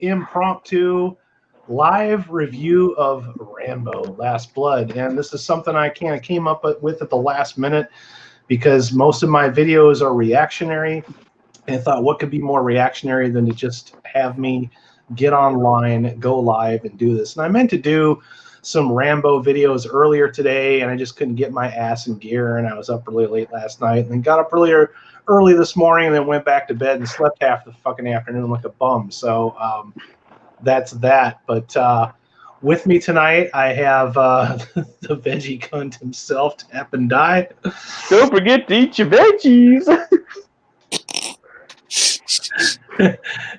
impromptu live review of Rambo Last Blood. And this is something I kind of came up with at the last minute because most of my videos are reactionary. And I thought, what could be more reactionary than to just have me get online, go live, and do this? And I meant to do some Rambo videos earlier today, and I just couldn't get my ass in gear, and I was up really late last night, and then got up early this morning, and then went back to bed and slept half the fucking afternoon like a bum. So that's that. But with me tonight, I have the veggie cunt himself, Tap and Die. Don't forget to eat your veggies.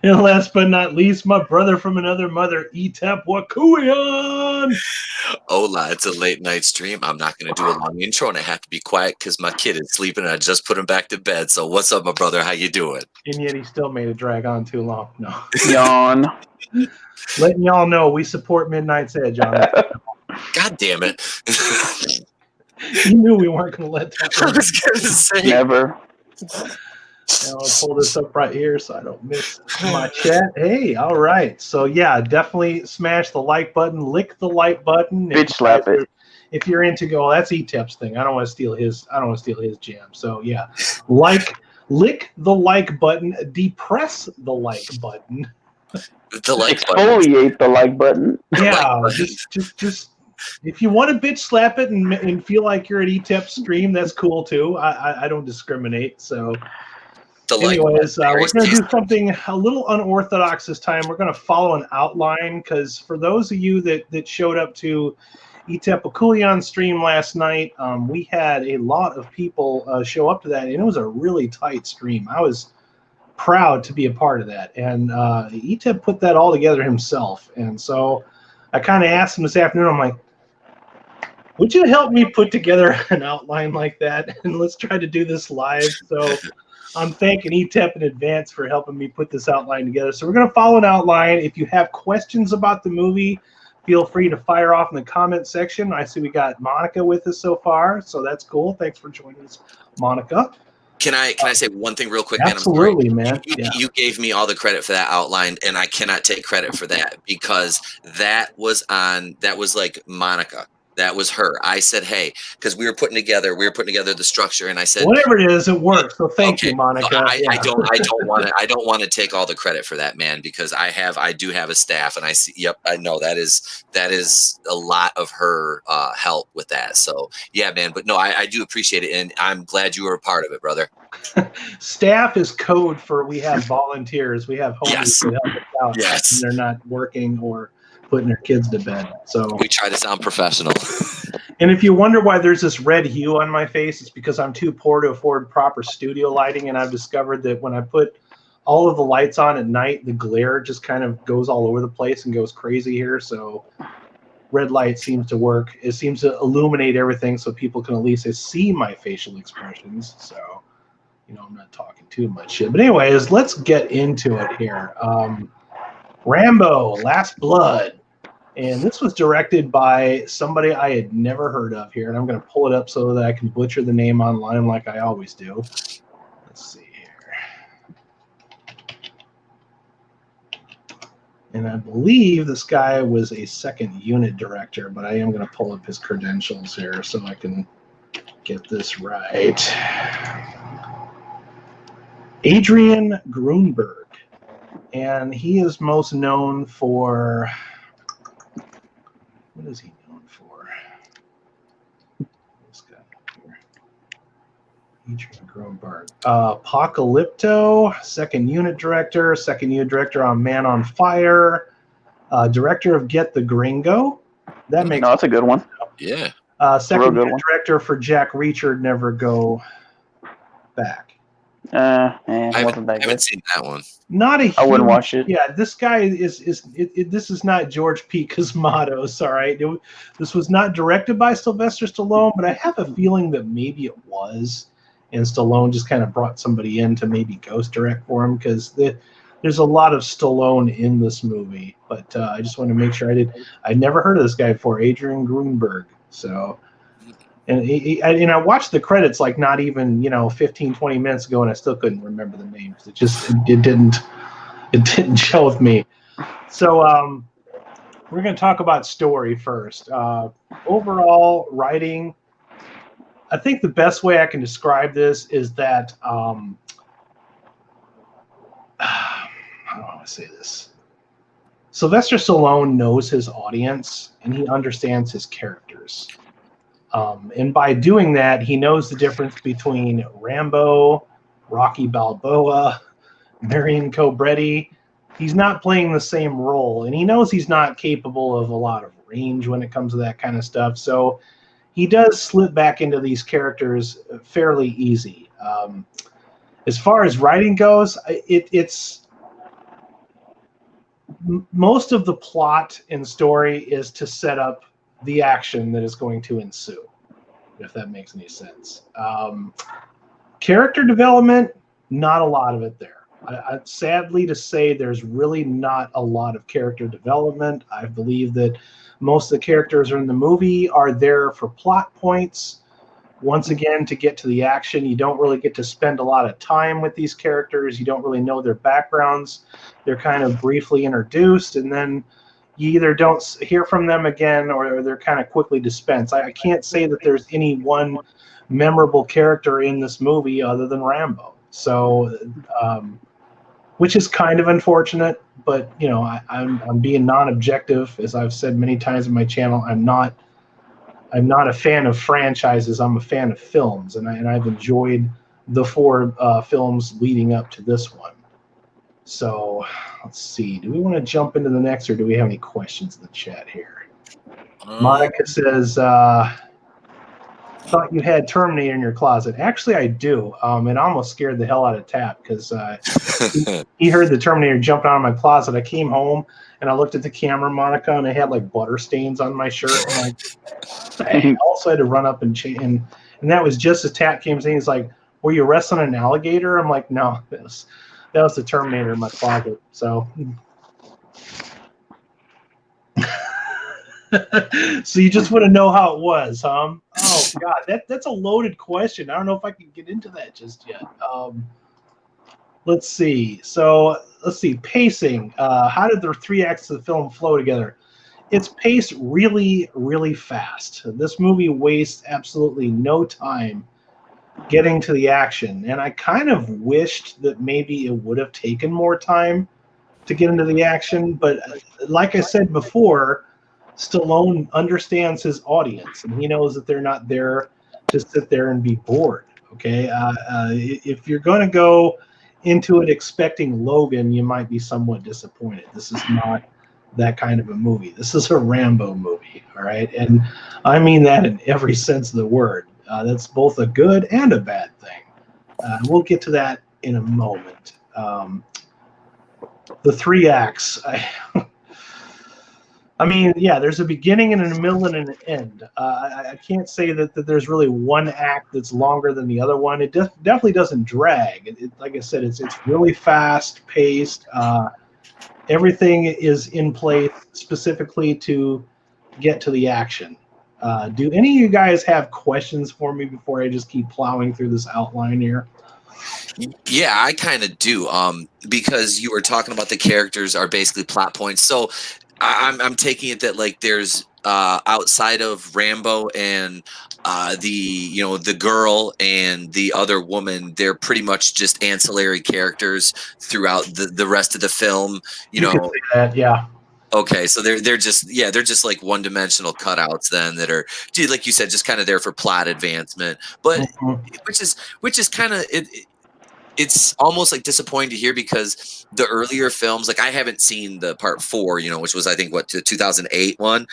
And last but not least, my brother from another mother, Etep Wakuyan. Hola, it's a late night stream. I'm not going to do a long intro, and I have to be quiet because my kid is sleeping, and I just put him back to bed. So what's up, my brother? How you doing? And yet he still made it drag on too long. No. Yawn. Letting y'all know we support Midnight's Edge on it. God damn it. You knew we weren't going to let that I was going to say. Never. Now I'll pull this up right here so I don't miss my chat. Hey, all right. So yeah, definitely smash the like button, lick the like button. Bitch slap it. If you're into that's Etep's thing. I don't want to steal his jam. So yeah, lick the like button, depress the like button. The like button. Exfoliate the like button. Yeah, just if you want to bitch slap it and feel like you're at Etep's stream, that's cool too. I don't discriminate. So. Anyways, we're going to do something a little unorthodox this time. We're going to follow an outline because for those of you that showed up to Etep Wakuyan's stream last night, we had a lot of people show up to that, and it was a really tight stream. I was proud to be a part of that, and Etep put that all together himself. And so I kind of asked him this afternoon, I'm like, would you help me put together an outline like that? And let's try to do this live. So I'm thanking Etep in advance for helping me put this outline together. So we're going to follow an outline. If you have questions about the movie, feel free to fire off in the comment section. I see we got Monica with us so far, so that's cool. Thanks for joining us, Monica. Can I say one thing real quick, absolutely, man? You gave me all the credit for that outline, and I cannot take credit for that because that was like Monica. That was her. I said, hey, because we were putting together the structure, and I said, whatever it is, it works. So thank you, Monica. So I don't want to take all the credit for that, man, because I do have a staff, and I see. Yep, I know that is a lot of her help with that. So yeah, man. But no, I do appreciate it, and I'm glad you were a part of it, brother. Staff is code for we have volunteers. We have homies to help us out. Yes, they're not working or putting their kids to bed. So we try to sound professional. And if you wonder why there's this red hue on my face, it's because I'm too poor to afford proper studio lighting, and I've discovered that when I put all of the lights on at night, the glare just kind of goes all over the place and goes crazy here. So red light seems to work. It seems to illuminate everything so people can at least see my facial expressions. So, I'm not talking too much shit. But anyways, let's get into it here. Rambo Last Blood. And this was directed by somebody I had never heard of here. And I'm going to pull it up so that I can butcher the name online like I always do. Let's see here. And I believe this guy was a second unit director, but I am going to pull up his credentials here so I can get this right. Adrian Grunberg. And he is most known for... What is he known for? This guy here. Adrian Grunberg. Apocalypto, second unit director on Man on Fire, director of Get the Gringo. That's a good one. Yeah. Second unit director for Jack Reacher, Never Go Back. I haven't seen that one. I wouldn't watch it. Yeah, this guy this is not George P. Cosmatos, all right? This was not directed by Sylvester Stallone, but I have a feeling that maybe it was, and Stallone just kind of brought somebody in to maybe ghost direct for him because there's a lot of Stallone in this movie. But I just wanted to make sure I never heard of this guy before, Adrian Grunberg. So. And I watched the credits like not even 15, 20 minutes ago, and I still couldn't remember the names. It didn't gel with me. So we're going to talk about story first. Overall writing, I think the best way I can describe this is that how do I say this? Sylvester Stallone knows his audience and he understands his characters. And by doing that, he knows the difference between Rambo, Rocky Balboa, Marion Cobretti. He's not playing the same role, and he knows he's not capable of a lot of range when it comes to that kind of stuff. So he does slip back into these characters fairly easy. As far as writing goes, it's most of the plot and story is to set up the action that is going to ensue, if that makes any sense. Character development, not a lot of it there. Sadly to say, there's really not a lot of character development. I believe that most of the characters in the movie are there for plot points. Once again, to get to the action, you don't really get to spend a lot of time with these characters. You don't really know their backgrounds. They're kind of briefly introduced, and then you either don't hear from them again or they're kind of quickly dispensed. I can't say that there's any one memorable character in this movie other than Rambo. So, which is kind of unfortunate, but you know, I'm being non-objective, as I've said many times in my channel. I'm not a fan of franchises. I'm a fan of films, and I've enjoyed the 4 films leading up to this one. So let's see. Do we want to jump into the next, or do we have any questions in the chat here? Monica says, thought you had Terminator in your closet. Actually, I do. It almost scared the hell out of Tap because he heard the Terminator jumping out of my closet. I came home and I looked at the camera, Monica, and I had like butter stains on my shirt. I'm like, I also had to run up and change. And that was just as Tap came saying, he's like, were you wrestling an alligator? I'm like, no, that was the Terminator in my closet. So. So you just want to know how it was, huh? Oh God, that's a loaded question. I don't know if I can get into that just yet. Let's see. So let's see. Pacing. How did the 3 acts of the film flow together? It's paced really, really fast. This movie wastes absolutely no time getting to the action, and I kind of wished that maybe it would have taken more time to get into the action. But like I said before, Stallone understands his audience, and he knows that they're not there to sit there and be bored. Okay, if you're going to go into it expecting Logan, you might be somewhat disappointed. This is not that kind of a movie. This is a Rambo movie, all right? And I mean that in every sense of the word. That's both a good and a bad thing. We'll get to that in a moment. The 3 acts. I mean, yeah, there's a beginning and a middle and an end. I can't say that there's really one act that's longer than the other one. It definitely doesn't drag. Like I said, it's really fast paced. Everything is in place specifically to get to the action. Do any of you guys have questions for me before I just keep plowing through this outline here? Yeah, I kind of do. Because you were talking about the characters are basically plot points. So I'm taking it that like there's outside of Rambo and the girl and the other woman, they're pretty much just ancillary characters throughout the rest of the film. You could say that, yeah. Okay, so they're just like one-dimensional cutouts then that are, like you said, just kind of there for plot advancement. But which is kind of it. It's almost like disappointing to hear because the earlier films, like I haven't seen the part 4, which was I think the 2008 one.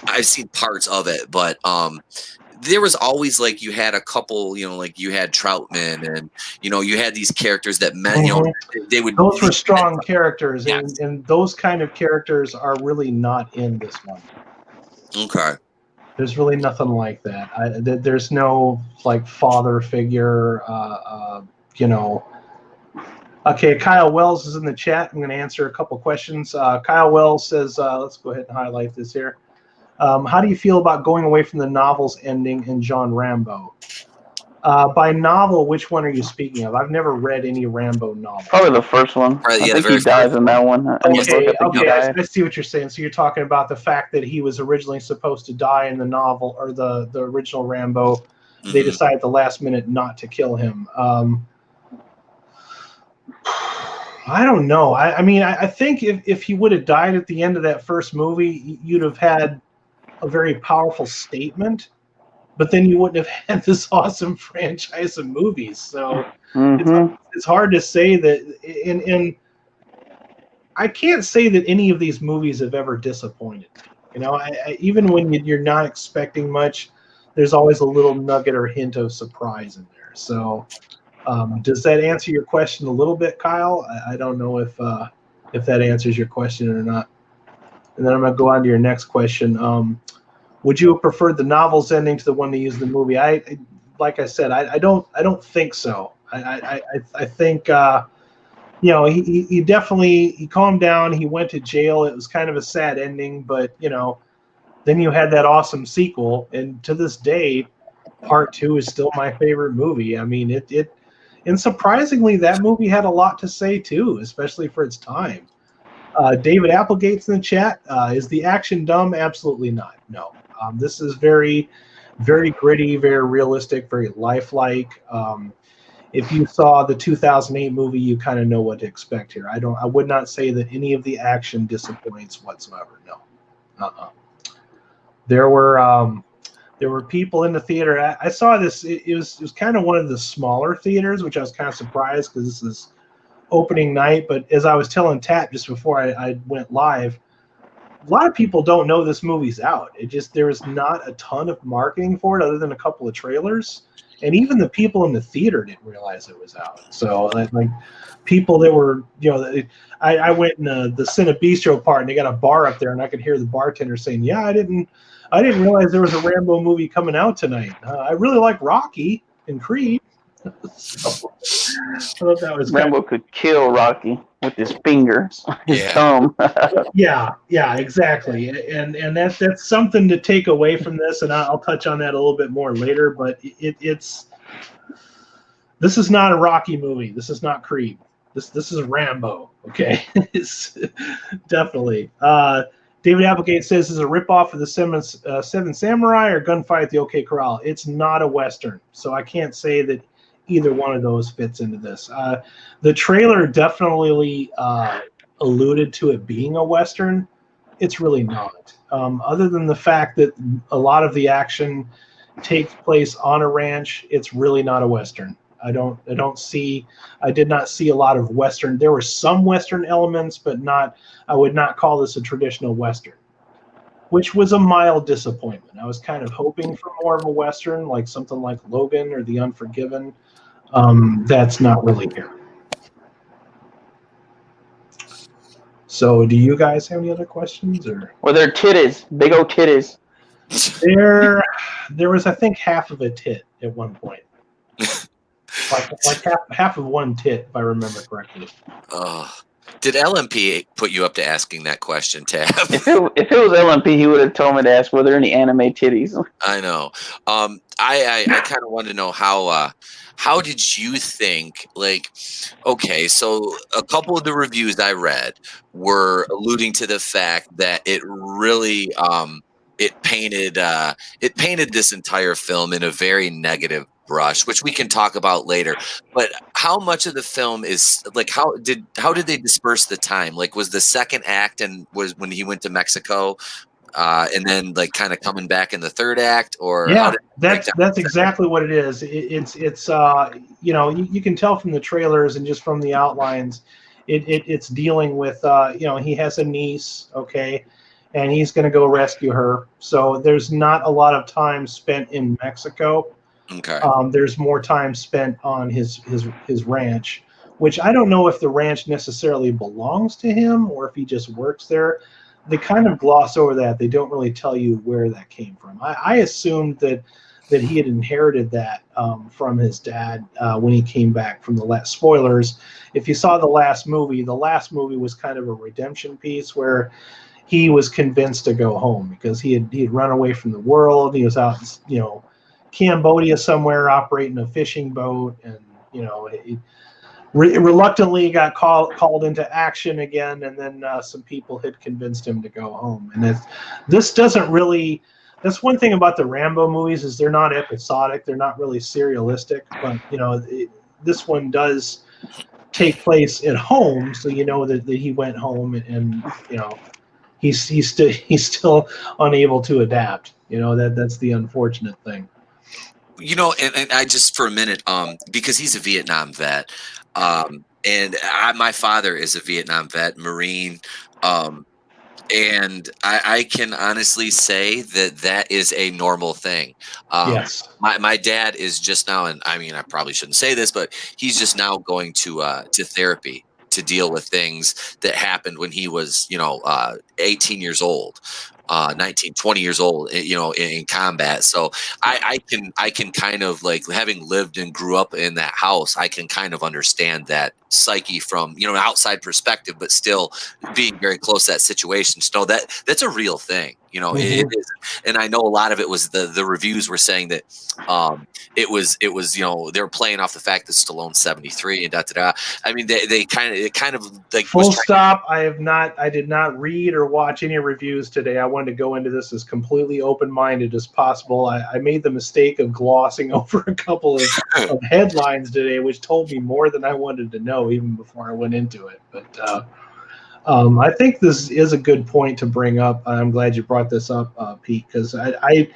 I've seen parts of it, but there was always like you had a couple, like you had Troutman and you had these characters that meant they would. Those were strong characters, yes. and those kind of characters are really not in this one. Okay. There's really nothing like that. There's no like father figure. Okay, Kyle Wells is in the chat. I'm going to answer a couple questions. Kyle Wells says, let's go ahead and highlight this here. How do you feel about going away from the novel's ending in John Rambo? By novel, which one are you speaking of? I've never read any Rambo novel. Probably the first one. Right, I yeah, think he dies in that one. Okay, I see what you're saying. So you're talking about the fact that he was originally supposed to die in the novel, or the original Rambo. Mm-hmm. They decided at the last minute not to kill him. I don't know. I mean, I think if he would have died at the end of that first movie, you'd have had a very powerful statement. But then you wouldn't have had this awesome franchise of movies. So it's hard to say that. And I can't say that any of these movies have ever disappointed me. You know, even when you're not expecting much, there's always a little nugget or hint of surprise in there. So does that answer your question a little bit, Kyle? I don't know if that answers your question or not. And then I'm going to go on to your next question. Would you have preferred the novel's ending to the one they used in the movie? Like I said, I don't think so. I think you know, he definitely calmed down. He went to jail. It was kind of a sad ending, but you know, then you had that awesome sequel, and to this day, Part 2 is still my favorite movie. I mean, and surprisingly, that movie had a lot to say too, especially for its time. David Applegate's in the chat. Is the action dumb? Absolutely not. No. This is very, very gritty, very realistic, very lifelike. If you saw the 2008 movie, you kind of know what to expect here. I would not say that any of the action disappoints whatsoever. No. There were people in the theater. I saw this. It was kind of one of the smaller theaters, which I was kind of surprised because this is opening night. But as I was telling Tat just before I went live, a lot of people don't know this movie's out. There was not a ton of marketing for it other than a couple of trailers. And even the people in the theater didn't realize it was out. So like people that were, you know, I went in the Cine Bistro part and they got a bar up there and I could hear the bartender saying, yeah, I didn't realize there was a Rambo movie coming out tonight. I really like Rocky and Creed. So, I thought that was Rambo could kill Rocky with his fingers, his thumb. yeah, exactly. And that's something to take away from this, and I'll touch on that a little bit more later. But this is not a Rocky movie. This is not Creed. This is Rambo. Okay, it's definitely. David Applegate says, is a ripoff of the Seven Samurai or Gunfight at the OK Corral? It's not a Western, so I can't say that either one of those fits into this. The trailer definitely alluded to it being a Western. It's really not. Other than the fact that a lot of the action takes place on a ranch, it's really not a Western. I did not see a lot of Western. There were some Western elements, but I would not call this a traditional Western, which was a mild disappointment. I was kind of hoping for more of a Western, like something like Logan or The Unforgiven. That's not really here. So do you guys have any other questions? Or were there titties? Big old titties. There was, I think, half of a tit at one point. like half of one tit, if I remember correctly. Did LMP put you up to asking that question, Tab? If it was LMP, he would have told me to ask, were there any anime titties? I know. I kind of wanted to know how did you think, like, okay, so a couple of the reviews I read were alluding to the fact that it really it painted this entire film in a very negative brush, which we can talk about later. But how much of the film is like how did they disperse the time? Like, was the second act and was when he went to Mexico, and then like kind of coming back in the third act, or yeah, that's exactly what it is. It's you know, you can tell from the trailers and just from the outlines, it's dealing with you know, he has a niece, okay, and he's going to go rescue her. So there's not a lot of time spent in Mexico. Okay. There's more time spent on his ranch, which I don't know if the ranch necessarily belongs to him or if he just works there. They kind of gloss over that. They don't really tell you where that came from. I assumed that he had inherited that from his dad when he came back from the last. Spoilers, if you saw the last movie was kind of a redemption piece where he was convinced to go home because he had run away from the world. He was out, you know, Cambodia somewhere operating a fishing boat, and reluctantly got called into action again, and then some people had convinced him to go home. And this doesn't really. That's one thing about the Rambo movies is they're not episodic, they're not really serialistic, but this one does take place at home, so that he went home, and he's still unable to adapt. That's the unfortunate thing. And I just for a minute, because he's a Vietnam vet, and my father is a Vietnam vet, Marine, and I can honestly say that is a normal thing. Yes. My dad is just now, and I mean, I probably shouldn't say this, but he's just now going to therapy to deal with things that happened when he was, 18 years old. 19, 20 years old, in combat. So I can kind of, like, having lived and grew up in that house, I can kind of understand that psyche from, an outside perspective, but still being very close to that situation. So that's a real thing, it is. And I know a lot of it was the reviews were saying that it was they were playing off the fact that Stallone's 73 and da da da. I mean, they kind of like full stop. I did not read or watch any reviews today. I wanted to go into this as completely open-minded as possible. I made the mistake of glossing over a couple of headlines today, which told me more than I wanted to know even before I went into it. But I think this is a good point to bring up. I'm glad you brought this up, Pete, because I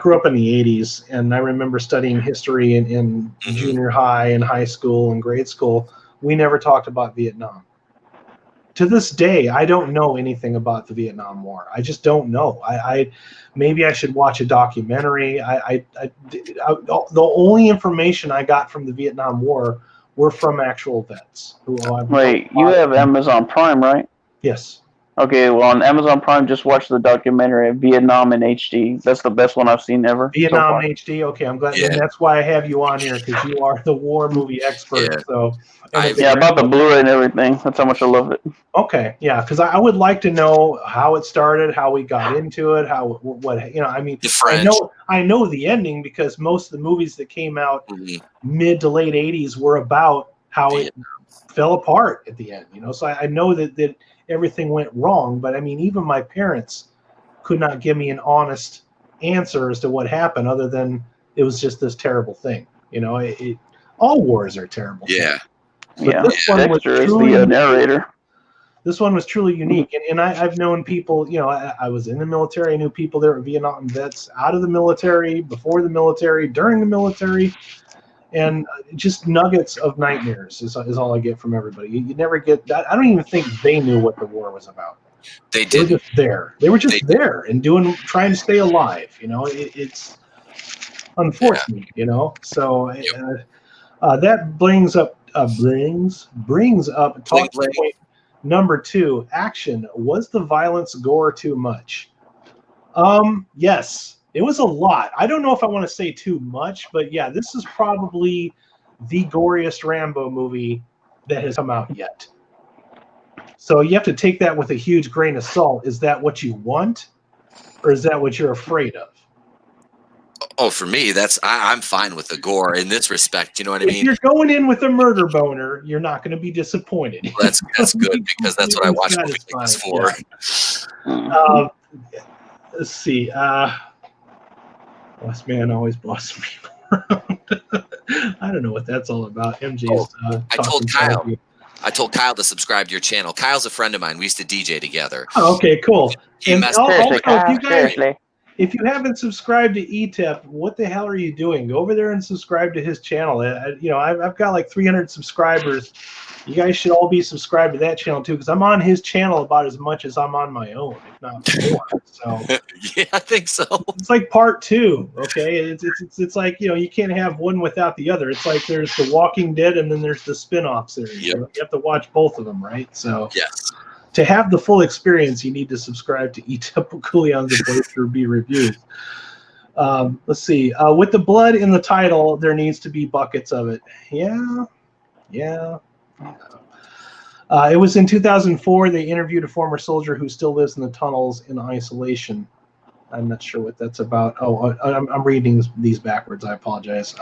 grew up in the 80s, and I remember studying history in junior high and high school and grade school. We never talked about Vietnam. To this day, I don't know anything about the Vietnam War. I just don't know. Maybe I should watch a documentary. The only information I got from the Vietnam War were from actual vets. Wait, you have Amazon Prime, right? Yes. Okay, well, on Amazon Prime, just watch the documentary Vietnam in HD. That's the best one I've seen ever. Vietnam in HD. Okay, I'm glad. Yeah. And that's why I have you on here, because you are the war movie expert. Yeah. So about the Blu-ray and everything. That's how much I love it. Okay, yeah, because I would like to know how it started, how we got into it, I mean, I know the ending, because most of the movies that came out mid to late 80s were about how it fell apart at the end. So I know that everything went wrong, but I mean, even my parents could not give me an honest answer as to what happened, other than it was just this terrible thing. All wars are terrible. Yeah. But this one was truly the narrator. This one was truly unique, and I've known people. I was in the military. I knew people that were Vietnam vets, out of the military, before the military, during the military, and just nuggets of nightmares is all I get from everybody. You never get that. I don't even think they knew what the war was about. They were just there. They were just there and trying to stay alive. It's unfortunate. So that brings up talking point number 2. Action. Was the violence gore too much? Yes. It was a lot. I don't know if I want to say too much, but yeah, this is probably the goriest Rambo movie that has come out yet. So you have to take that with a huge grain of salt. Is that what you want, or is that what you're afraid of? Oh, for me, I'm fine with the gore in this respect. You know what I mean? If you're going in with a murder boner, you're not going to be disappointed. Well, that's good, because that's what I watch movies for. Yeah. Let's see. Boss man always boss me around. I don't know what that's all about. MJ's. I told Kyle to subscribe to your channel. Kyle's a friend of mine. We used to DJ together. Oh, okay, cool. And also, if you haven't subscribed to ETIP, what the hell are you doing? Go over there and subscribe to his channel. I've got like 300 subscribers. You guys should all be subscribed to that channel too, because I'm on his channel about as much as I'm on my own, if not more. So yeah, I think so. It's like part 2. Okay, it's like you can't have one without the other. It's like there's The Walking Dead and then there's the spin-off series. Yep. You have to watch both of them, right? So yes. To have the full experience, you need to subscribe to ETIP Coolion's Playthrough B Reviews. Let's see. With the blood in the title, there needs to be buckets of it. Yeah. It was in 2004. They interviewed a former soldier who still lives in the tunnels in isolation. I'm not sure what that's about. Oh, I'm reading these backwards. I apologize.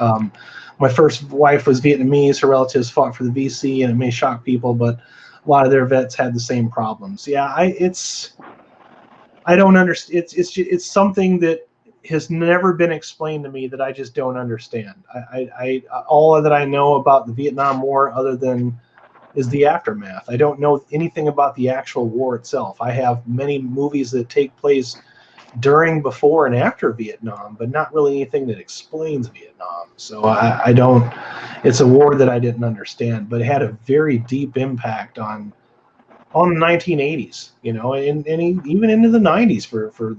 My first wife was Vietnamese. Her relatives fought for the VC, and it may shock people, but a lot of their vets had the same problems. Yeah, I don't understand. It's something that has never been explained to me that I just don't understand. I all that I know about the Vietnam War, other than is the aftermath. I don't know anything about the actual war itself. I have many movies that take place during, before, and after Vietnam, but not really anything that explains Vietnam. So I don't. It's a war that I didn't understand, but it had a very deep impact on the 1980s, and even into the 90s for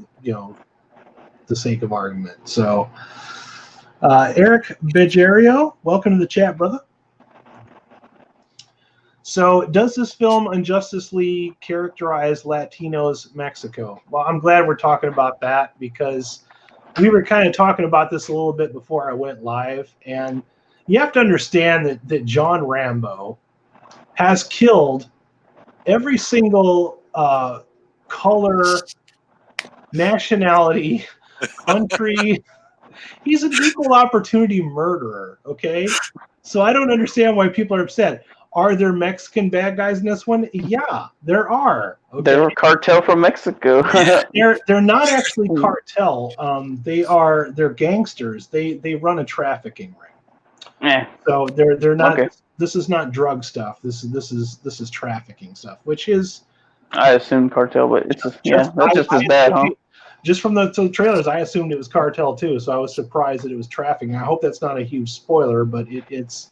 the sake of argument. So, Eric Bejerio, welcome to the chat, brother. So, does this film unjustly characterize Latinos Mexico? Well, I'm glad we're talking about that, because we were kind of talking about this a little bit before I went live, and you have to understand that John Rambo has killed every single color, nationality, country. He's an equal opportunity murderer, okay? So I don't understand why people are upset. Are there Mexican bad guys in this one? Yeah, there are. Okay? They're a cartel from Mexico. they're not actually cartel. They're gangsters. They run a trafficking ring. Yeah. So they're not. Okay. This is not drug stuff. This is trafficking stuff, which is. I assume cartel, but it's that's just as bad, huh? Just from the trailers, I assumed it was cartel too, so I was surprised that it was trafficking. I hope that's not a huge spoiler, but it's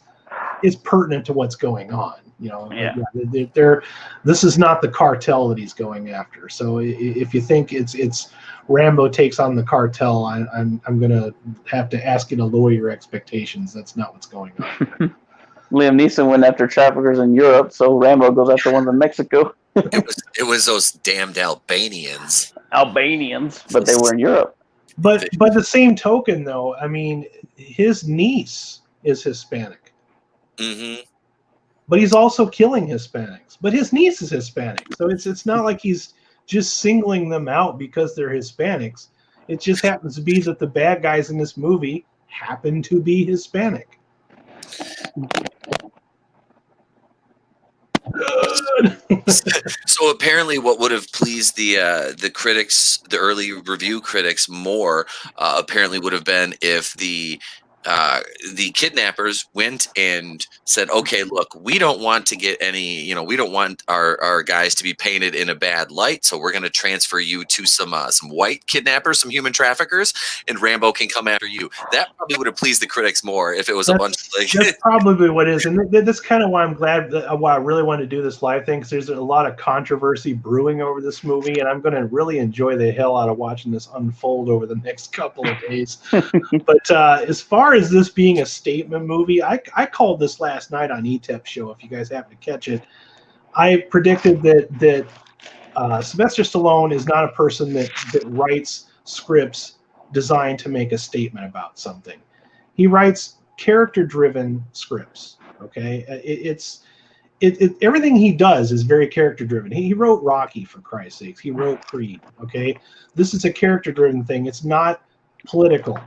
pertinent to what's going on. Yeah. This is not the cartel that he's going after. So if you think it's Rambo takes on the cartel, I'm gonna have to ask you to lower your expectations. That's not what's going on. Liam Neeson went after traffickers in Europe, so Rambo goes after ones in Mexico. It was those damned Albanians. But they were in Europe. But by the same token, though, I mean, his niece is Hispanic. Mm-hmm. But he's also killing Hispanics. But his niece is Hispanic, so it's not like he's just singling them out because they're Hispanics. It just happens to be that the bad guys in this movie happen to be Hispanic. So apparently, what would have pleased the critics, the early review critics, more apparently would have been if the kidnappers went and said, "Okay, look, we don't want to get any, we don't want our guys to be painted in a bad light, so we're going to transfer you to some white kidnappers, some human traffickers, and Rambo can come after you." That probably would have pleased the critics more if it was a bunch of like. That's probably what it is, and that's kind of why I'm glad why I really want to do this live thing, because there's a lot of controversy brewing over this movie, and I'm going to really enjoy the hell out of watching this unfold over the next couple of days. But as far as this being a statement movie, I called this last night on ETEP show. If you guys happen to catch it, I predicted that Sylvester Stallone is not a person that writes scripts designed to make a statement about something. He writes character-driven scripts. Okay, everything he does is very character-driven. He wrote Rocky, for Christ's sakes. He wrote Creed. Okay, this is a character-driven thing. It's not political.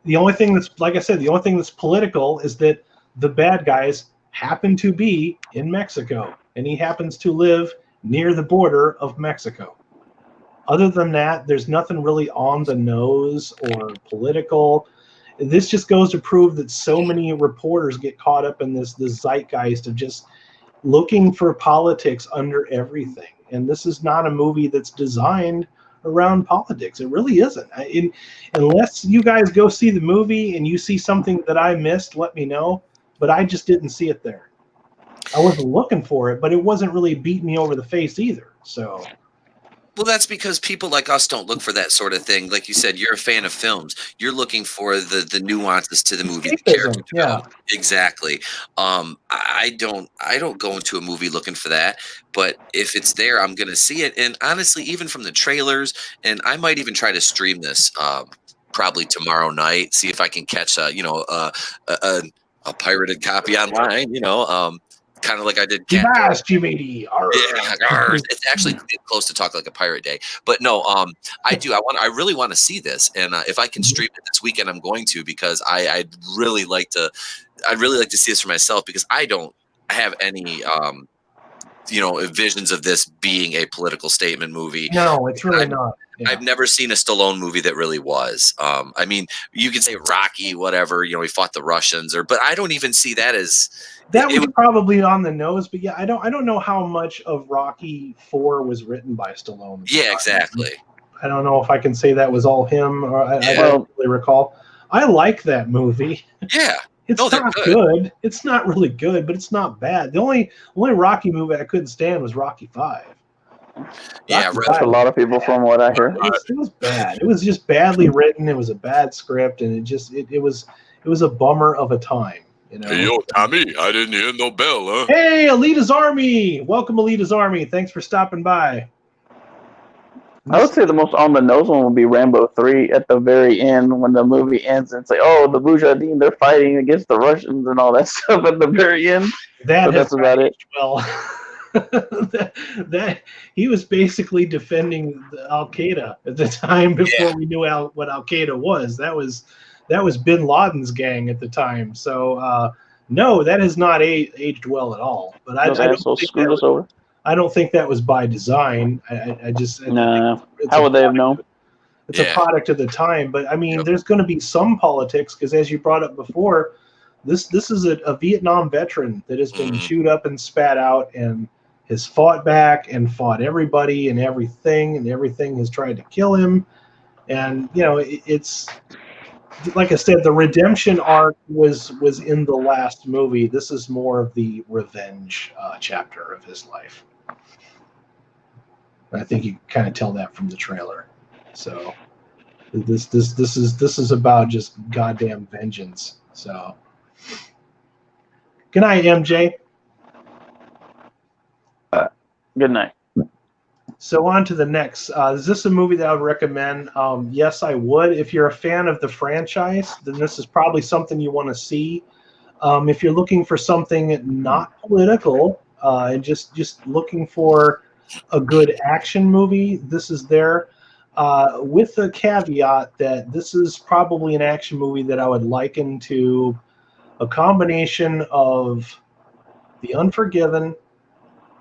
The only thing that's, like I said, the only thing that's political is that the bad guys happen to be in Mexico, and he happens to live near the border of Mexico. Other than that, there's nothing really on the nose or political. This just goes to prove that so many reporters get caught up in this zeitgeist of just looking for politics under everything. And this is not a movie that's designed around politics. It really isn't. Unless you guys go see the movie and you see something that I missed, let me know. But I just didn't see it there. I wasn't looking for it, but it wasn't really beating me over the face either. So. Well, that's because people like us don't look for that sort of thing. Like you said, you're a fan of films. You're looking for the nuances to the movie, the character development. Exactly. I don't go into a movie looking for that, but if it's there, I'm going to see it. And honestly, even from the trailers, and I might even try to stream this probably tomorrow night, see if I can catch a pirated copy online. kind of like I did. Vast, you matey. Yeah, it's actually close to Talk Like a Pirate Day. But no, I really want to see this, and if I can stream it this weekend, I'm going to, because I'd really like to see this for myself, because I don't have any visions of this being a political statement movie. No, it's really not. Yeah. I've never seen a Stallone movie that really was. I mean, you can say Rocky, whatever, he fought the Russians, but I don't even see that as that was probably on the nose. But yeah, I don't know how much of Rocky IV was written by Stallone. Yeah, exactly. I don't know if I can say that was all him, or I don't really recall. I like that movie. Yeah. It's not good. It's not really good, but it's not bad. The only Rocky movie I couldn't stand was Rocky V. Yeah, that's a lot of people from what I hear. It was bad. It was just badly written. It was a bad script, and it was a bummer of a time. Hey, yo, Tommy, I didn't hear no bell, huh? Hey, Alita's Army! Welcome, Alita's Army. Thanks for stopping by. I would say the most on the nose one would be Rambo 3 at the very end, when the movie ends and it's like, oh, the Mujahideen, they're fighting against the Russians and all that stuff at the very end. That's about it. Well, that he was basically defending Al Qaeda at the time before we knew what Al Qaeda was. That was Bin Laden's gang at the time. So no, that has not aged well at all. But I don't think that was by design. I how would they have known? It's a product of the time. But I mean, there's going to be some politics, because as you brought up before, this is a Vietnam veteran that has been chewed up and spat out, and has fought back and fought everybody and everything has tried to kill him. And it's like I said, the redemption arc was in the last movie. This is more of the revenge chapter of his life. I think you kind of tell that from the trailer. So this is about just goddamn vengeance. So good night, MJ. Good night. So on to the next. Is this a movie that I would recommend? Yes, I would. If you're a fan of the franchise, then this is probably something you want to see. If you're looking for something not political and just looking for a good action movie, this is there. With the caveat that this is probably an action movie that I would liken to a combination of The Unforgiven,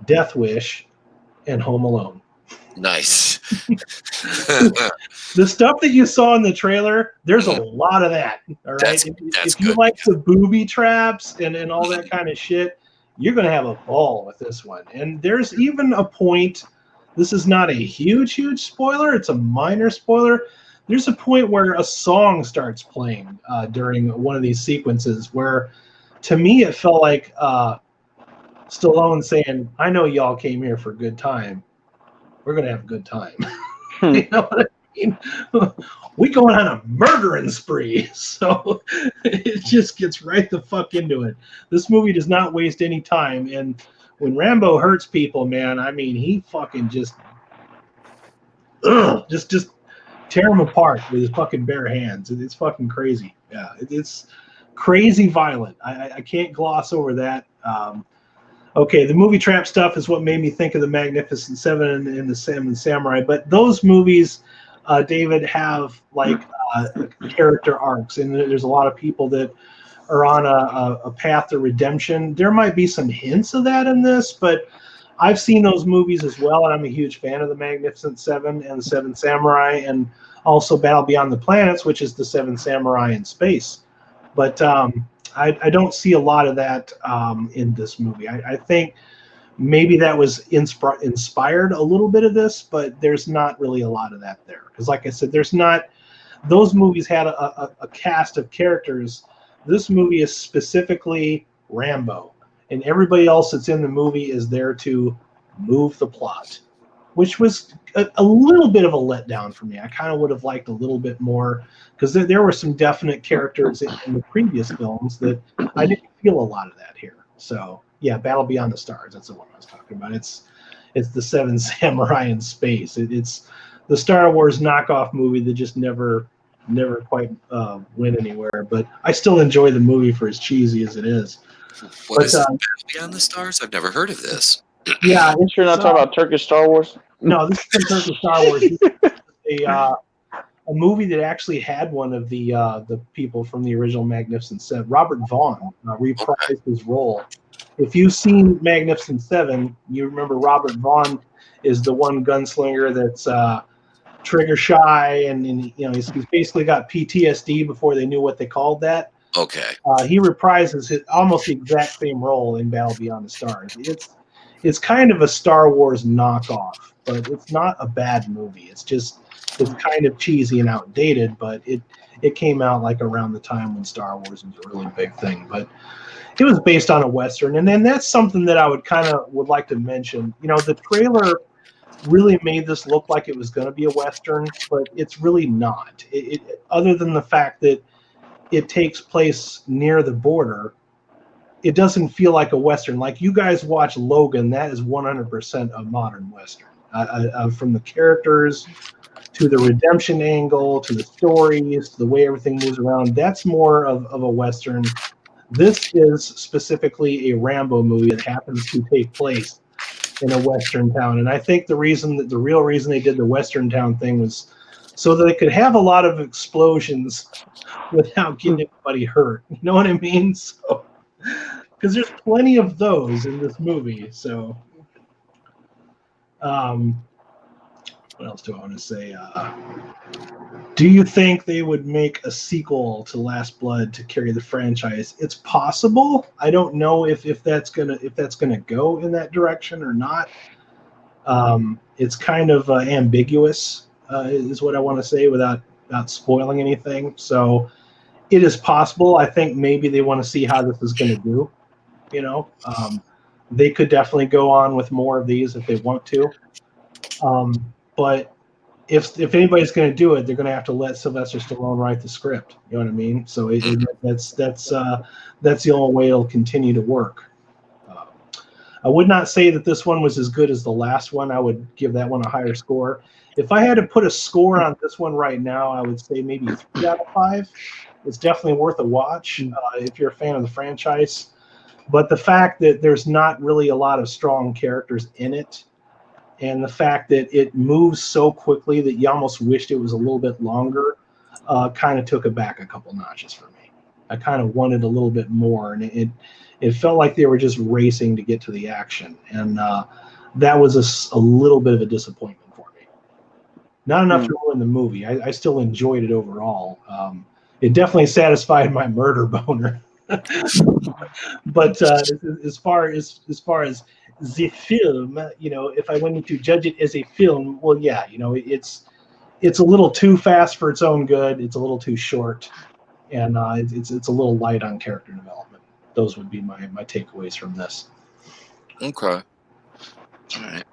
Death Wish, and Home Alone. Nice. The stuff that you saw in the trailer, there's a lot of that. All right. If you like the booby traps and all that kind of shit, you're going to have a ball with this one. And there's even a point, this is not a huge spoiler, it's a minor spoiler. There's a point where a song starts playing during one of these sequences where, to me, it felt like Stallone saying, I know y'all came here for a good time. We're going to have a good time. You know what I mean? We going on a murdering spree. So it just gets right the fuck into it. This movie does not waste any time. And when Rambo hurts people, man, I mean, he fucking just tear them apart with his fucking bare hands. It's fucking crazy. Yeah, it's crazy violent. I can't gloss over that. Okay, the movie trap stuff is what made me think of the Magnificent Seven and the Seven Samurai. But those movies, David, have like character arcs, and there's a lot of people that are on a path to redemption. There might be some hints of that in this, but I've seen those movies as well, and I'm a huge fan of the Magnificent Seven and the Seven Samurai, and also Battle Beyond the Planets, which is the Seven Samurai in space. But I don't see a lot of that in this movie. I think maybe that was inspired a little bit of this, but there's not really a lot of that there. Because like I said, there's not, those movies had a cast of characters. This movie is specifically Rambo. And everybody else that's in the movie is there to move the plot, which was a little bit of a letdown for me. I kind of would have liked a little bit more, because there were some definite characters in the previous films that I didn't feel a lot of that here. So yeah, Battle Beyond the Stars, that's the one I was talking about. It's the Seven Samurai in space. It's the Star Wars knockoff movie that just never quite went anywhere. But I still enjoy the movie for as cheesy as it is. What is this? Beyond the Stars? I've never heard of this. Yeah, you sure not talking about Turkish Star Wars? No, this is Turkish Star Wars. A movie that actually had one of the people from the original Magnificent Seven, Robert Vaughn, reprised his role. If you've seen Magnificent Seven, you remember Robert Vaughn is the one gunslinger that's trigger shy, and he's basically got PTSD before they knew what they called that. Okay. He reprises almost the exact same role in Battle Beyond the Stars. It's kind of a Star Wars knockoff, but it's not a bad movie. It's kind of cheesy and outdated, but it came out like around the time when Star Wars was a really big thing. But it was based on a Western, and then that's something that I would like to mention. The trailer really made this look like it was going to be a Western, but it's really not. Other than the fact that it takes place near the border, it doesn't feel like a Western. Like you guys watch Logan, that is 100% a modern Western. From the characters to the redemption angle, to the stories, to the way everything moves around, that's more of a Western. This is specifically a Rambo movie that happens to take place in a Western town. And I think the real reason they did the Western town thing was so that they could have a lot of explosions without getting anybody hurt. You know what I mean? So, because there's plenty of those in this movie. So, what else do I want to say? Do you think they would make a sequel to Last Blood to carry the franchise? It's possible. I don't know if that's gonna go in that direction or not. It's kind of ambiguous, is what I want to say without spoiling anything. So it is possible. I think maybe they want to see how this is going to do. They could definitely go on with more of these if they want to. But if anybody's going to do it, they're going to have to let Sylvester Stallone write the script. You know what I mean? So that's the only way it'll continue to work. I would not say that this one was as good as the last one. I would give that one a higher score. If I had to put a score on this one right now, I would say maybe 3 out of 5. It's definitely worth a watch if you're a fan of the franchise. But the fact that there's not really a lot of strong characters in it, and the fact that it moves so quickly that you almost wished it was a little bit longer, kind of took it back a couple notches for me. I kind of wanted a little bit more, and it felt like they were just racing to get to the action, and that was a little bit of a disappointment for me. Not enough to ruin the movie. I still enjoyed it overall. It definitely satisfied my murder boner. But as far as the film, if I wanted to judge it as a film, well, yeah, it's a little too fast for its own good. It's a little too short, and it's a little light on character development. Those would be my takeaways from this. Okay. All right.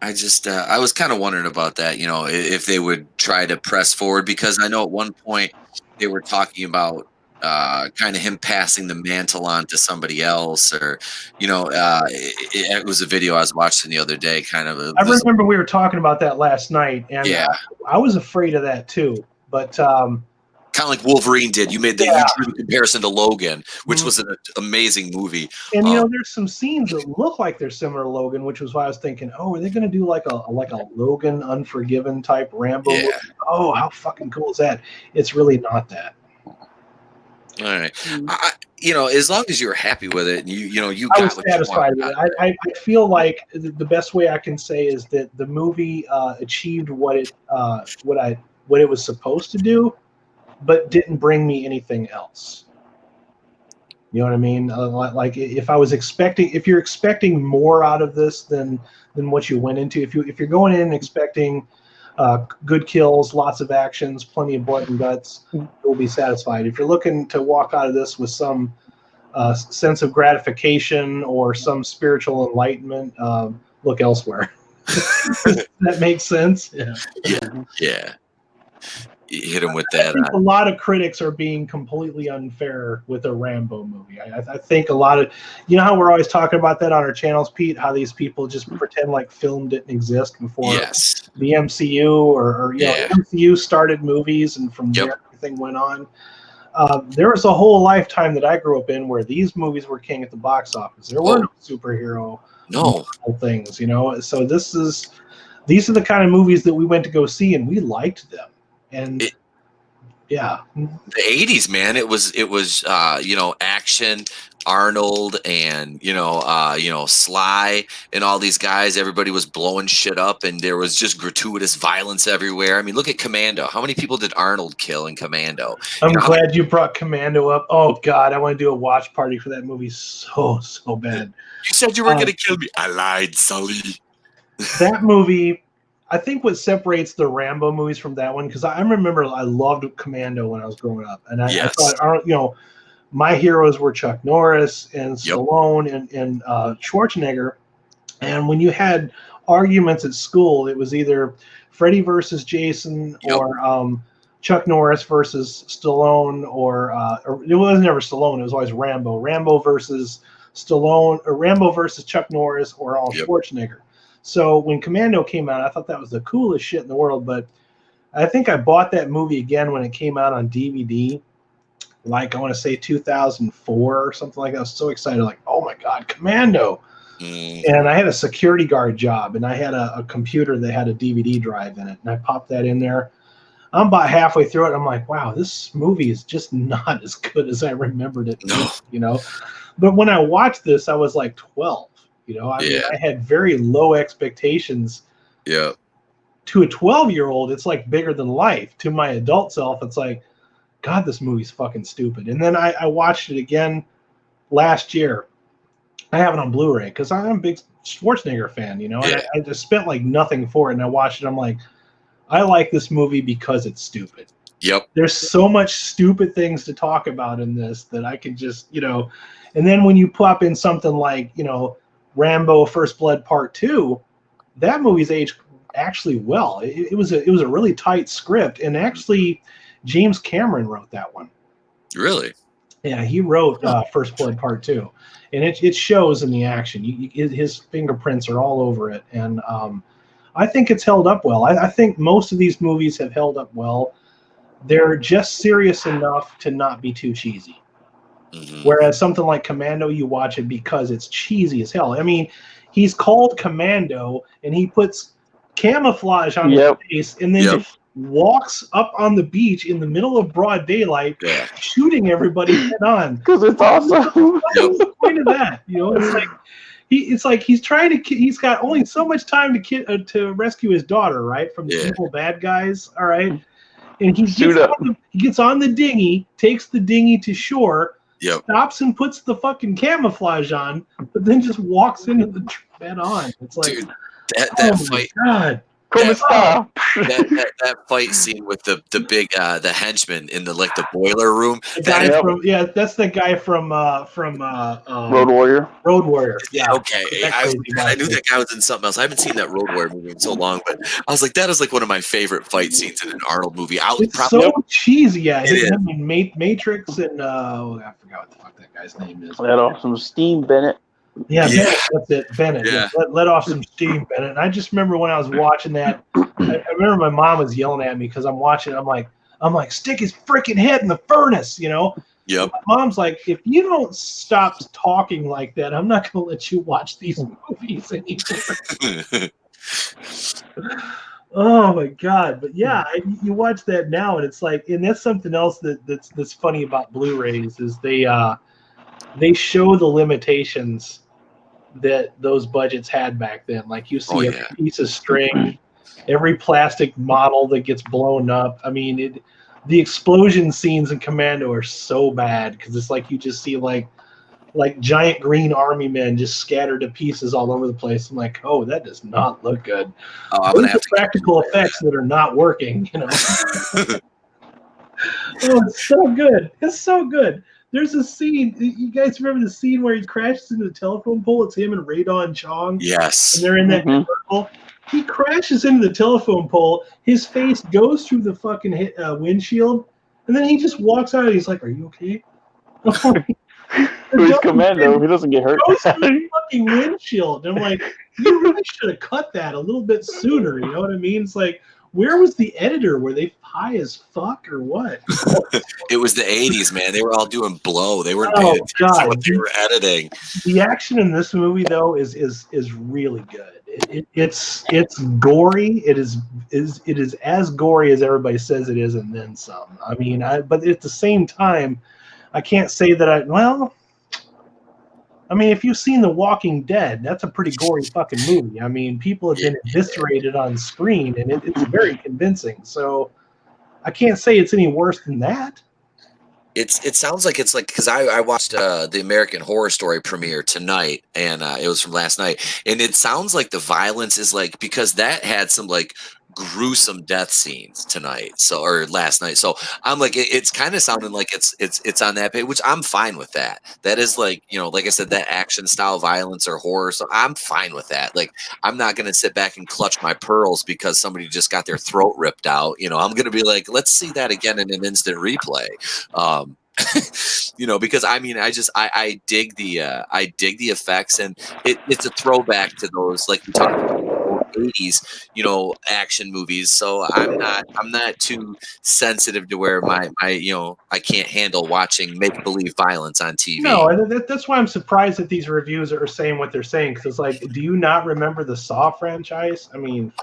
I just I was kind of wondering about that, if they would try to press forward, because I know at one point they were talking about kind of him passing the mantle on to somebody else, or it was a video I was watching the other day. I remember we were talking about that last night, and yeah, I was afraid of that too. But kind of like Wolverine did. You made the huge comparison to Logan, which was an amazing movie. And there's some scenes that look like they're similar to Logan, which was why I was thinking, are they going to do like a Logan Unforgiven type Rambo movie? Oh, how fucking cool is that? It's really not that. All right. As long as you were happy with it, you I was satisfied with it. I feel like the best way I can say is that the movie achieved what it was supposed to do, but didn't bring me anything else. You know what I mean? Like if you're expecting more out of this than what you went into, if you're going in expecting good kills, lots of actions, plenty of blood and guts, you'll be satisfied. If you're looking to walk out of this with some sense of gratification or some spiritual enlightenment, look elsewhere. That makes sense. Yeah. You hit him with that. I think a lot of critics are being completely unfair with a Rambo movie. I think a lot of, how we're always talking about that on our channels, Pete, how these people just pretend like film didn't exist before the MCU or MCU started movies, and from there everything went on. there was a whole lifetime that I grew up in where these movies were king at the box office. There were no superhero things, you know. So these are the kind of movies that we went to go see, and we liked them. And the 80s, man, it was you know, action, Arnold, and you know, Sly, and all these guys. Everybody was blowing shit up, and there was just gratuitous violence everywhere. I mean, look at Commando. How many people did Arnold kill in Commando? I'm glad you brought Commando up. Oh God, I want to do a watch party for that movie so bad. You said you were going to kill me. I lied, Sully. That movie. I think what separates the Rambo movies from that one, because I remember I loved Commando when I was growing up, and I thought, you know, my heroes were Chuck Norris and Stallone and Schwarzenegger, and when you had arguments at school, it was either Freddy versus Jason or Chuck Norris versus Stallone, or it was never Stallone, it was always Rambo versus Stallone, or Rambo versus Chuck Norris, or Schwarzenegger. So when Commando came out, I thought that was the coolest shit in the world. But I think I bought that movie again when it came out on DVD, like I want to say 2004 or something like that. I was so excited, like, oh my God, Commando. And I had a security guard job, and I had a computer that had a DVD drive in it. And I popped that in there. I'm about halfway through it. I'm like, wow, this movie is just not as good as I remembered it. You know, but when I watched this, I was like 12. You know, I mean, I had very low expectations. Yeah. To a 12-year-old, it's like bigger than life. To my adult self, it's like, God, this movie's fucking stupid. And then I watched it again last year. I have it on Blu-ray because I'm a big Schwarzenegger fan, you know. And I just spent like nothing for it, and I watched it. I'm like, I like this movie because it's stupid. Yep. There's so much stupid things to talk about in this that I can just, you know. And then when you pop in something like, you know, Rambo First Blood Part 2, that movie's aged actually well. It was a really tight script, and actually James Cameron wrote that one. Really? Yeah, he wrote First Blood Part 2, and it shows in the action. His fingerprints are all over it, and I think it's held up well. I think most of these movies have held up well. They're just serious enough to not be too cheesy. Whereas something like Commando, you watch it because it's cheesy as hell. I mean, he's called Commando, and he puts camouflage on his face, and then just walks up on the beach in the middle of broad daylight, shooting everybody head on. Because it's awesome. What's the point of that? You know, it's like he's trying to. He's got only so much time to rescue his daughter, right, from the evil bad guys. All right, and he gets on the dinghy, takes the dinghy to shore. Stops and puts the fucking camouflage on, but then just walks into the head on. It's like, dude, that fight. God. That fight scene with the big the henchman in the boiler room. That's the guy from Road Warrior. Road Warrior. Yeah. Okay. I knew that guy was in something else. I haven't seen that Road Warrior movie in so long, but I was like, that is like one of my favorite fight scenes in an Arnold movie. It's so cheesy. Yeah. Him in Matrix and I forgot what the fuck that guy's name is. Let off some steam, Bennett. Yeah, that's it, Bennett. Yeah. Let off some steam, Bennett. And I just remember when I was watching that, I remember my mom was yelling at me because I'm watching it. I'm like, stick his freaking head in the furnace, you know? Yep. My mom's like, if you don't stop talking like that, I'm not going to let you watch these movies anymore. Oh my God! But yeah, you watch that now, and it's like, and that's something else that's funny about Blu-rays is they show the limitations that those budgets had back then. Like you see every piece of string, every plastic model that gets blown up. I mean, the explosion scenes in Commando are so bad because it's like you just see like giant green army men just scattered to pieces all over the place. I'm like, oh, that does not look good. Those are practical effects that are not working, you know. Oh, it's so good. It's so good. There's a scene. You guys remember the scene where he crashes into the telephone pole? It's him and Radon Chong. Yes. And they're in that convertible. He crashes into the telephone pole. His face goes through the fucking windshield, and then he just walks out. And he's like, "Are you okay?" He's Commando. He doesn't get hurt. Goes through the fucking windshield. And I'm like, you really should have cut that a little bit sooner. You know what I mean? It's like, where was the editor? Were they high as fuck or what? It was the 80s, man. They were all doing blow. They weren't Oh, paying attention God. to what they were editing. The action in this movie, though, is really good. It's gory. It is as gory as everybody says it is, and then some. I mean, but at the same time, I can't say that I mean, if you've seen The Walking Dead, that's a pretty gory fucking movie. I mean, people have been eviscerated on screen, and it's very convincing. So I can't say it's any worse than that. It sounds like it's like, because I watched the American Horror Story premiere tonight, and it was from last night, and it sounds like the violence is like, because that had some like gruesome death scenes tonight, or last night. So I'm like, it's kind of sounding like it's on that page, which I'm fine with that. That is like, like I said, that action style violence or horror. So I'm fine with that. Like, I'm not going to sit back and clutch my pearls because somebody just got their throat ripped out. I'm going to be like, let's see that again in an instant replay. Because I mean, I dig the effects, and it's a throwback to those, like we talked about, 80s, action movies. So I'm not too sensitive to where my I can't handle watching make believe violence on TV. No, that's why I'm surprised that these reviews are saying what they're saying, because it's like, do you not remember the Saw franchise? I mean,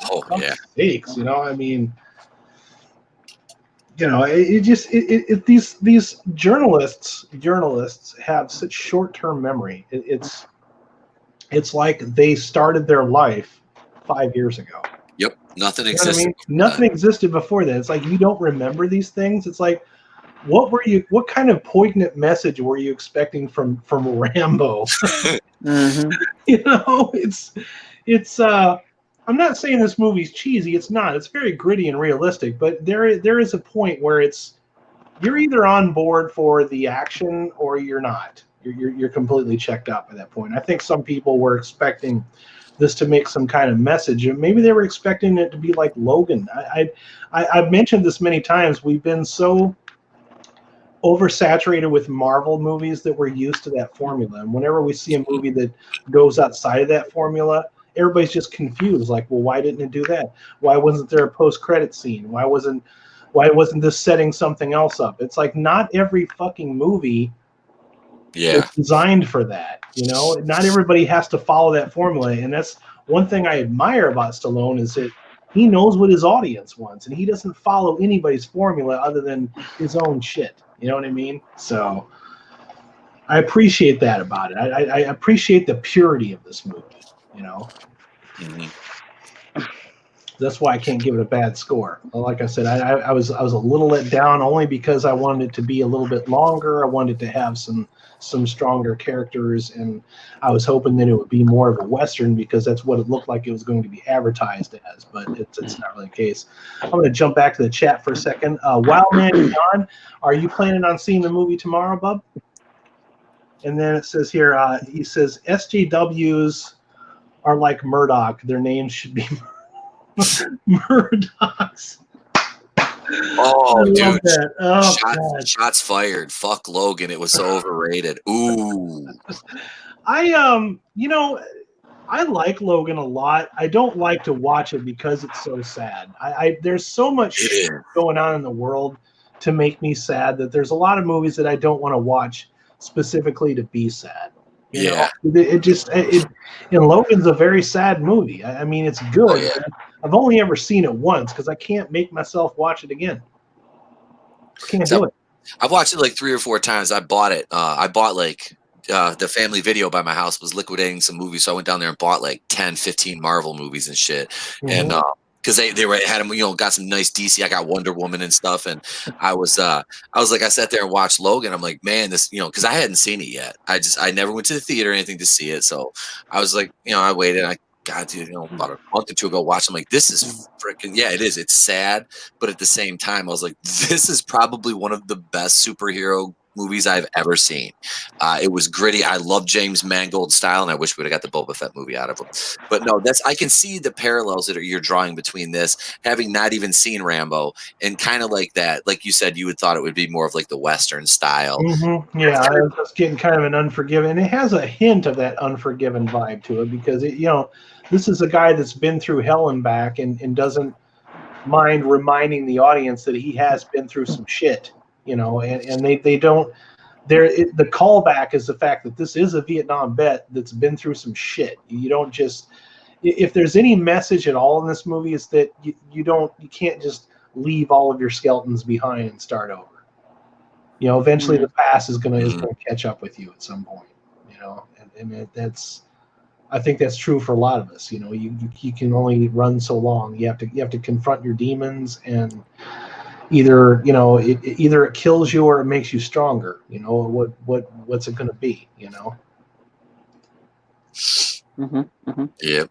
sakes, I mean, these journalists have such short-term memory. It's like they started their life 5 years ago. Yep, nothing existed. I mean? Nothing existed before that. It's like, you don't remember these things. It's like, what kind of poignant message were you expecting from Rambo? Mm-hmm. It's I'm not saying this movie's cheesy. It's not. It's very gritty and realistic, but there is a point where you're either on board for the action or you're not. You're completely checked out by that point. I think some people were expecting this to make some kind of message, and maybe they were expecting it to be like Logan. I've mentioned this many times. We've been so oversaturated with Marvel movies that we're used to that formula, and whenever we see a movie that goes outside of that formula, everybody's just confused. Like, well, why didn't it do that? Why wasn't there a post-credit scene? Why wasn't this setting something else up? It's like, not every fucking movie is designed for that. Not everybody has to follow that formula, and that's one thing I admire about Stallone, is that he knows what his audience wants, and he doesn't follow anybody's formula other than his own shit. You know what I mean? So I appreciate that about it. I appreciate the purity of this movie. Mm-hmm. That's why I can't give it a bad score. Like I said, I was a little let down, only because I wanted it to be a little bit longer. I wanted to have some stronger characters, and I was hoping that it would be more of a Western, because that's what it looked like it was going to be advertised as, but it's not really the case. I'm going to jump back to the chat for a second. Wildman John, are you planning on seeing the movie tomorrow, bub? And then it says here, he says, SJWs are like Murdoch. Their names should be Murdochs. Oh, dude. Shots fired. Fuck Logan. It was so overrated. Ooh. I like Logan a lot. I don't like to watch it because it's so sad. There's so much shit going on in the world to make me sad that there's a lot of movies that I don't want to watch specifically to be sad. And Logan's a very sad movie. I mean, it's good. Oh, yeah. I've only ever seen it once because I can't make myself watch it again. Can't do it. I've watched it like 3 or 4 times. I bought it. The Family Video by my house was liquidating some movies, so I went down there and bought like 10, 15 Marvel movies and shit. Mm-hmm. And because they had them, got some nice DC. I got Wonder Woman and stuff, and I sat there and watched Logan. I'm like, man, this, because I hadn't seen it yet. I never went to the theater or anything to see it, so I was like, I waited. About a month or two ago, watched. I'm like, this is freaking, it is. It's sad, but at the same time, I was like, this is probably one of the best superhero movies I've ever seen. It was gritty. I love James Mangold's style, and I wish we would have got the Boba Fett movie out of him. But no, I can see the parallels that you're drawing between this, having not even seen Rambo, and kind of like that, like you said, you would thought it would be more of like the Western style. Mm-hmm. Yeah, I was just getting kind of an Unforgiven. It has a hint of that Unforgiven vibe to it, because this is a guy that's been through hell and back, and doesn't mind reminding the audience that he has been through some shit, and they don't. The callback is the fact that this is a Vietnam vet that's been through some shit. You don't just, if there's any message at all in this movie, is that you can't just leave all of your skeletons behind and start over. Eventually the past is gonna catch up with you at some point. And that's, I think that's true for a lot of us. You can only run so long. You have to confront your demons, and either either it kills you or it makes you stronger. What's it going to be? Yeah.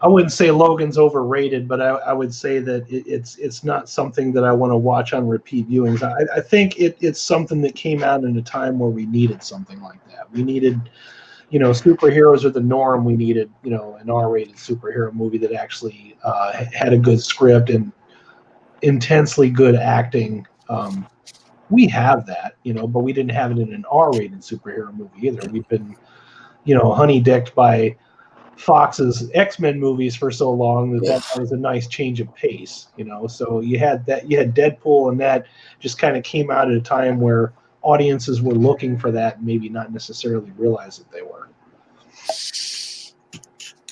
I wouldn't say Logan's overrated, but I would say that it's not something that I want to watch on repeat viewings. I think it's something that came out in a time where we needed something like that. We needed, superheroes are the norm. We needed, an R-rated superhero movie that actually had a good script and intensely good acting. We have that, but we didn't have it in an R-rated superhero movie either. We've been, honey-dicked by Fox's X-Men movies for so long that was a nice change of pace, So you had Deadpool, and that just kind of came out at a time where audiences were looking for that and maybe not necessarily realize that they were.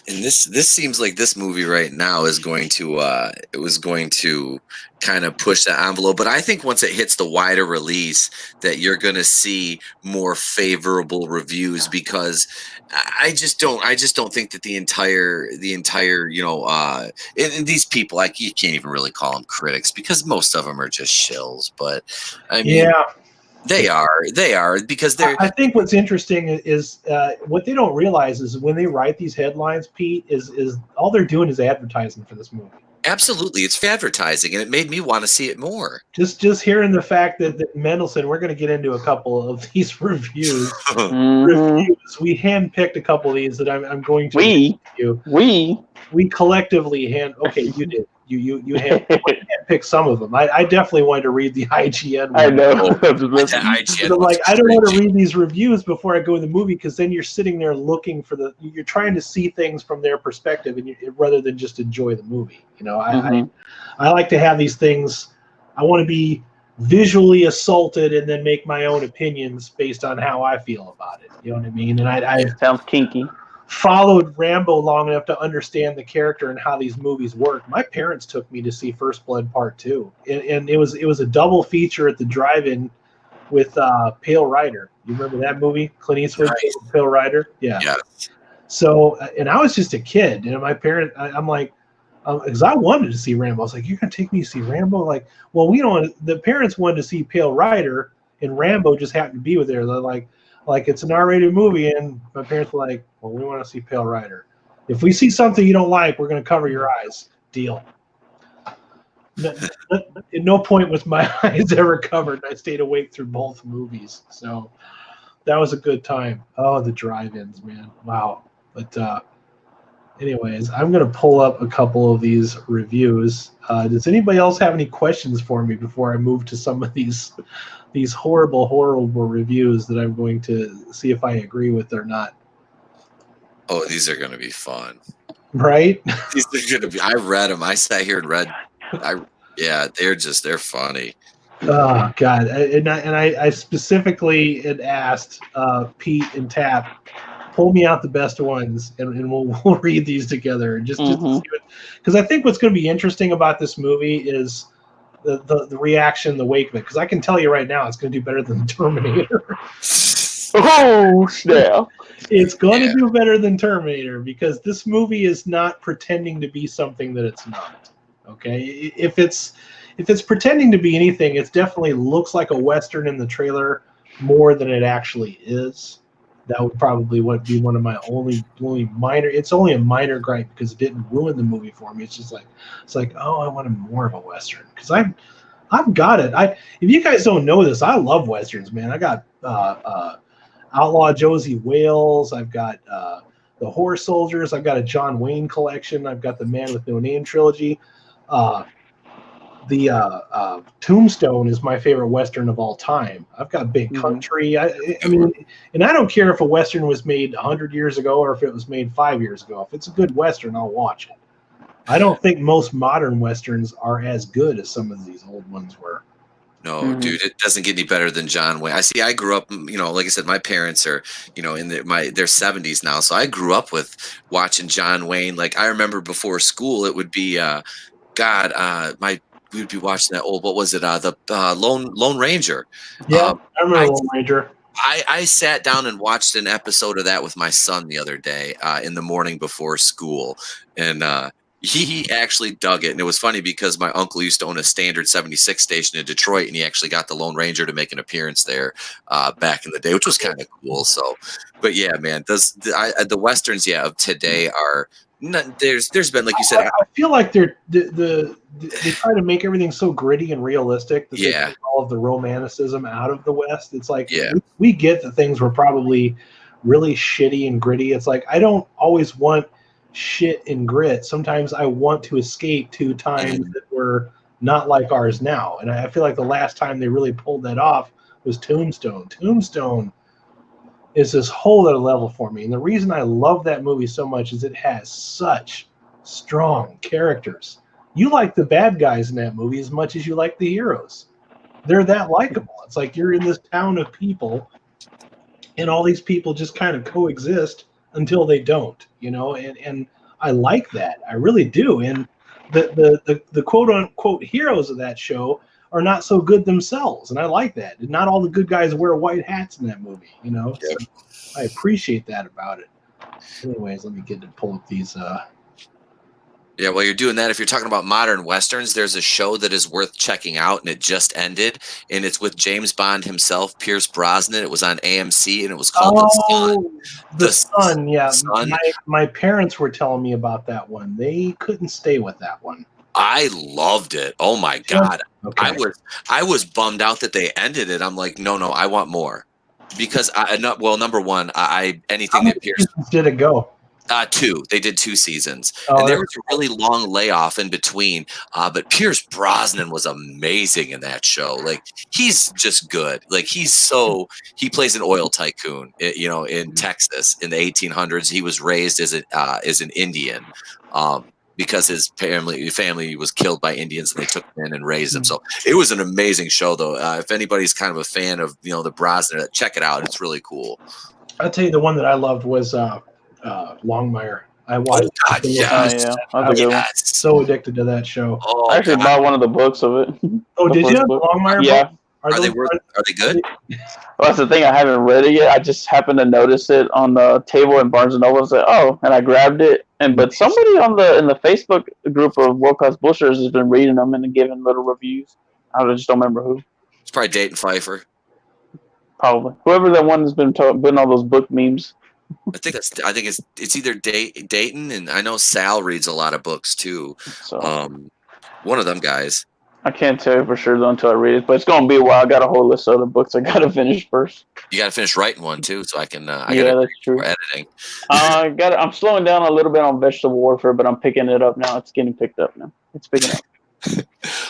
And this seems like this movie right now is going to kind of push that envelope. But I think once it hits the wider release, that you're going to see more favorable reviews, because I just don't think that the entire and these people, like, you can't even really call them critics, because most of them are just shills. But I mean, yeah. They are because they're. I think what's interesting is what they don't realize is when they write these headlines, Pete, is all they're doing is advertising for this movie. Absolutely, it's advertising, and it made me want to see it more. Just hearing the fact that Mendelsohn, we're going to get into a couple of these reviews. We handpicked a couple of these that I'm going to. We collectively Okay, you did. You handpicked some of them. I definitely wanted to read the IGN one. I know. I'm like, I don't want to read these reviews before I go in the movie, because then you're sitting there looking for you're trying to see things from their perspective, and rather than just enjoy the movie. I like to have these things. I want to be visually assaulted and then make my own opinions based on how I feel about it. You know what I mean? And I sounds kinky. Followed Rambo long enough to understand the character and how these movies work. My parents took me to see First Blood Part 2, and it was a double feature at the drive-in with Pale Rider. You remember that movie, Clint Eastwood, nice. Pale Rider? Yeah. So, and I was just a kid, and my parents, I'm like, because I wanted to see Rambo. I was like, "You're gonna take me to see Rambo?" Like, well, we don't. The parents wanted to see Pale Rider, and Rambo just happened to be with there. They're like it's an R-rated movie, and my parents were like, well, we want to see Pale Rider. If we see something you don't like, we're going to cover your eyes. Deal. At no point was my eyes ever covered. I stayed awake through both movies. So that was a good time. Oh, the drive-ins, man. Wow. But anyways, I'm going to pull up a couple of these reviews. Does anybody else have any questions for me before I move to some of these horrible reviews that I'm going to see if I agree with or not? Oh, these are going to be fun. Right? These are going to be, I read them. I sat here and read. They're funny. Oh, God. I specifically had asked Pete and Tap, pull me out the best ones, and we'll read these together. And just to see what, because I think what's going to be interesting about this movie is the reaction, the wake of it. Because I can tell you right now, it's going to do better than Terminator. Oh, snap. It's going to do better than Terminator, because this movie is not pretending to be something that it's not. Okay? If it's pretending to be anything, it definitely looks like a Western in the trailer more than it actually is. That would probably be one of my only minor. It's only a minor gripe because it didn't ruin the movie for me. It's just like, oh, I wanted more of a Western, because I've got it. If you guys don't know this, I love Westerns, man. I got Outlaw Josie Wales. I've got the Horse Soldiers. I've got a John Wayne collection. I've got the Man with No Name trilogy. The Tombstone is my favorite Western of all time. I've got Big Country. I mean, and I don't care if a Western was made 100 years ago or if it was made 5 years ago. If it's a good Western, I'll watch it. I don't think most modern Westerns are as good as some of these old ones were. No, dude, it doesn't get any better than John Wayne. I grew up, like I said, my parents are, in their 70s now. So I grew up with watching John Wayne. Like I remember before school, it would be, we would be watching that old, what was it? The Lone Ranger. Yeah, I remember Lone Ranger. I sat down and watched an episode of that with my son the other day in the morning before school. And, he actually dug it. And it was funny because my uncle used to own a Standard 76 station in Detroit, and he actually got the Lone Ranger to make an appearance there back in the day, which was kind of cool. So, but yeah, man, the Westerns, of today are not, there's been, like you said, I feel like they try to make everything so gritty and realistic that they take all of the romanticism out of the West. It's like, we get that things were probably really shitty and gritty. It's like, I don't always want shit and grit. Sometimes I want to escape to times that were not like ours now. And I feel like the last time they really pulled that off was Tombstone. Tombstone is this whole other level for me. And the reason I love that movie so much is it has such strong characters. You like the bad guys in that movie as much as you like the heroes. They're that likable. It's like you're in this town of people, and all these people just kind of coexist until they don't, and I like that. I really do. And the quote unquote heroes of that show are not so good themselves, and I like that. And not all the good guys wear white hats in that movie, So I appreciate that about it. Anyways, let me get to pull up these Yeah, while you're doing that, if you're talking about modern Westerns, there's a show that is worth checking out, and it just ended, and it's with James Bond himself, Pierce Brosnan. It was on AMC, and it was called The Sun. The Sun, yeah. Sun. My parents were telling me about that one. They couldn't stay with that one. I loved it. Oh, my God. Okay. I was bummed out that they ended it. I'm like, no, I want more. Because, number one, anything that Pierce... did it go? 2. They did 2 seasons, and there was a really long layoff in between. But Pierce Brosnan was amazing in that show. Like, he's just good. Like, he plays an oil tycoon. In Texas in the 1800s. He was raised as an Indian, because his family was killed by Indians, and they took him in and raised him. So it was an amazing show, though. If anybody's kind of a fan of the Brosnan, check it out. It's really cool. I'll tell you, the one that I loved was Longmire. I watched. Oh, God, yes. I was so addicted to that show. I actually bought one of the books of it. Oh, did you? Longmire? Yeah. Book? Are they good? Well, that's the thing. I haven't read it yet. I just happened to notice it on the table in Barnes and Noble and said, "Oh," and I grabbed it. But somebody in the Facebook group of World Class Bushers has been reading them and giving little reviews. I just don't remember who. It's probably Dayton Pfeiffer. Probably whoever that one has been putting all those book memes. I think it's either Dayton, and I know Sal reads a lot of books too. So, one of them guys. I can't tell you for sure though until I read it, but it's gonna be a while. I got a whole list of other books I gotta finish first. You gotta finish writing one too, so I can. Yeah, that's true. Editing. I'm slowing down a little bit on vegetable warfare, but I'm picking it up now. It's getting picked up now. It's picking up.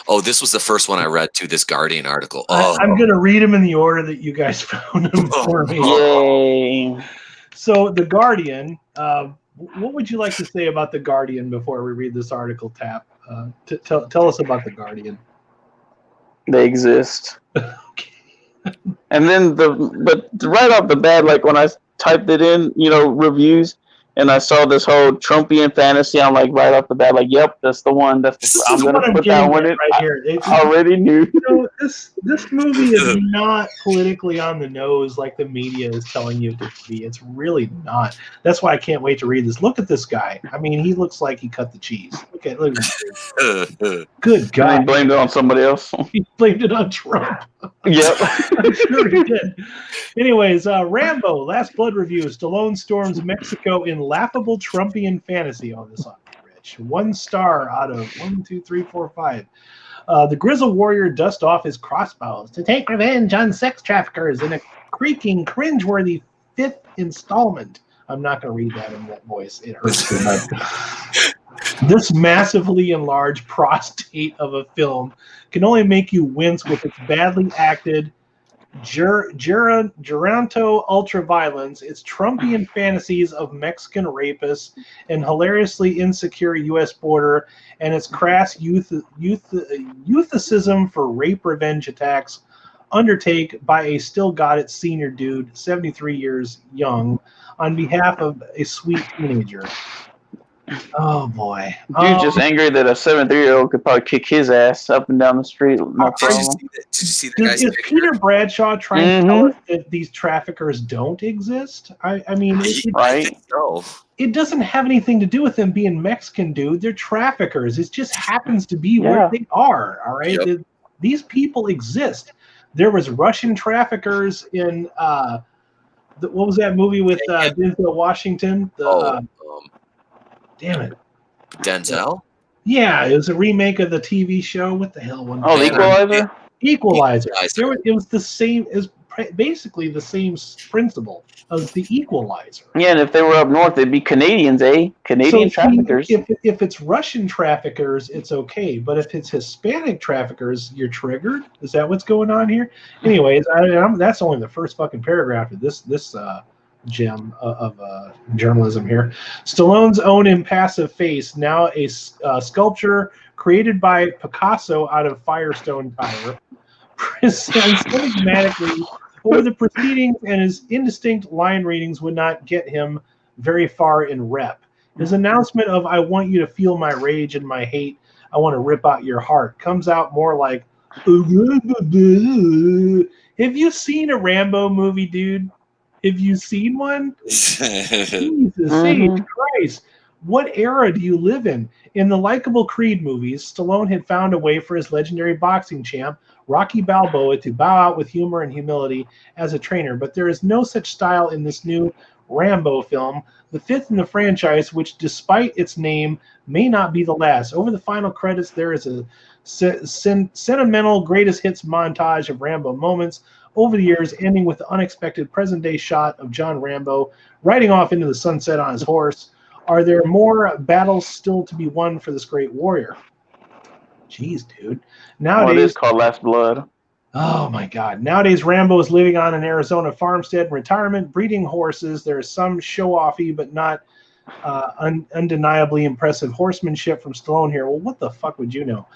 Oh, this was the first one I read too. This Guardian article. Oh, I'm gonna read them in the order that you guys found them for me. Yay! So the Guardian. What would you like to say about the Guardian before we read this article, Tap? Tell us about the Guardian. They exist. Okay. And then but right off the bat, like when I typed it in, reviews, and I saw this whole Trumpian fantasy, I'm like right off the bat, like, yep, that's the one. I'm gonna put that one in. Right here. I already knew. This movie is not politically on the nose like the media is telling you it to be. It's really not. That's why I can't wait to read this. Look at this guy. I mean, he looks like he cut the cheese. Look at this. Good God. He blamed it on somebody else. He blamed it on Trump. Yep. I'm sure he did. Anyways, Rambo Last Blood review. Stallone storms Mexico in laughable Trumpian fantasy. Oh, this ought to be rich. 1 star out of 1, 2, 3, 4, 5. The Grizzle Warrior dusts off his crossbows to take revenge on sex traffickers in a creaking, cringeworthy 5th installment. I'm not going to read that in that voice. It hurts too much. This massively enlarged prostate of a film can only make you wince with its badly acted Geronto ultraviolence, its Trumpian fantasies of Mexican rapists and hilariously insecure U.S. border, and its crass euthycism for rape revenge attacks undertake by a still got it senior dude, 73 years young, on behalf of a sweet teenager. Oh boy! Dude's just angry that a 73-year-old could probably kick his ass up and down the street. No problem. Did you see the guy's Is picture? Peter Bradshaw trying to tell us that these traffickers don't exist? I mean, I think so. It doesn't have anything to do with them being Mexican, dude. They're traffickers. It just happens to be where they are. All right, these people exist. There was Russian traffickers in what was that movie with Denzel Washington? Damn it. Denzel? Yeah, it was a remake of the TV show. What the hell? The Equalizer? Equalizer. It was the same, as basically the same principle as the Equalizer. Yeah, and if they were up north, they'd be Canadians, eh? Canadian traffickers. If it's Russian traffickers, it's okay. But if it's Hispanic traffickers, you're triggered? Is that what's going on here? Anyways, that's only the first fucking paragraph of this gem of journalism here. Stallone's own impassive face, now a sculpture created by Picasso out of Firestone tire, presents enigmatically over the proceedings, and his indistinct line readings would not get him very far in rep. His announcement of "I want you to feel my rage and my hate, I want to rip out your heart" comes out more like "Have you seen a Rambo movie, dude? Have you seen one?" Jesus Christ. What era do you live in? In the likable Creed movies, Stallone had found a way for his legendary boxing champ, Rocky Balboa, to bow out with humor and humility as a trainer, but there is no such style in this new Rambo film, the fifth in the franchise, which, despite its name, may not be the last. Over the final credits, there is a sentimental greatest hits montage of Rambo moments over the years, ending with the unexpected present-day shot of John Rambo riding off into the sunset on his horse. Are there more battles still to be won for this great warrior? Jeez, dude. Nowadays, it is called Last Blood. Oh, my God. Nowadays, Rambo is living on an Arizona farmstead in retirement, breeding horses. There is some show-offy but not undeniably impressive horsemanship from Stallone here. Well, what the fuck would you know?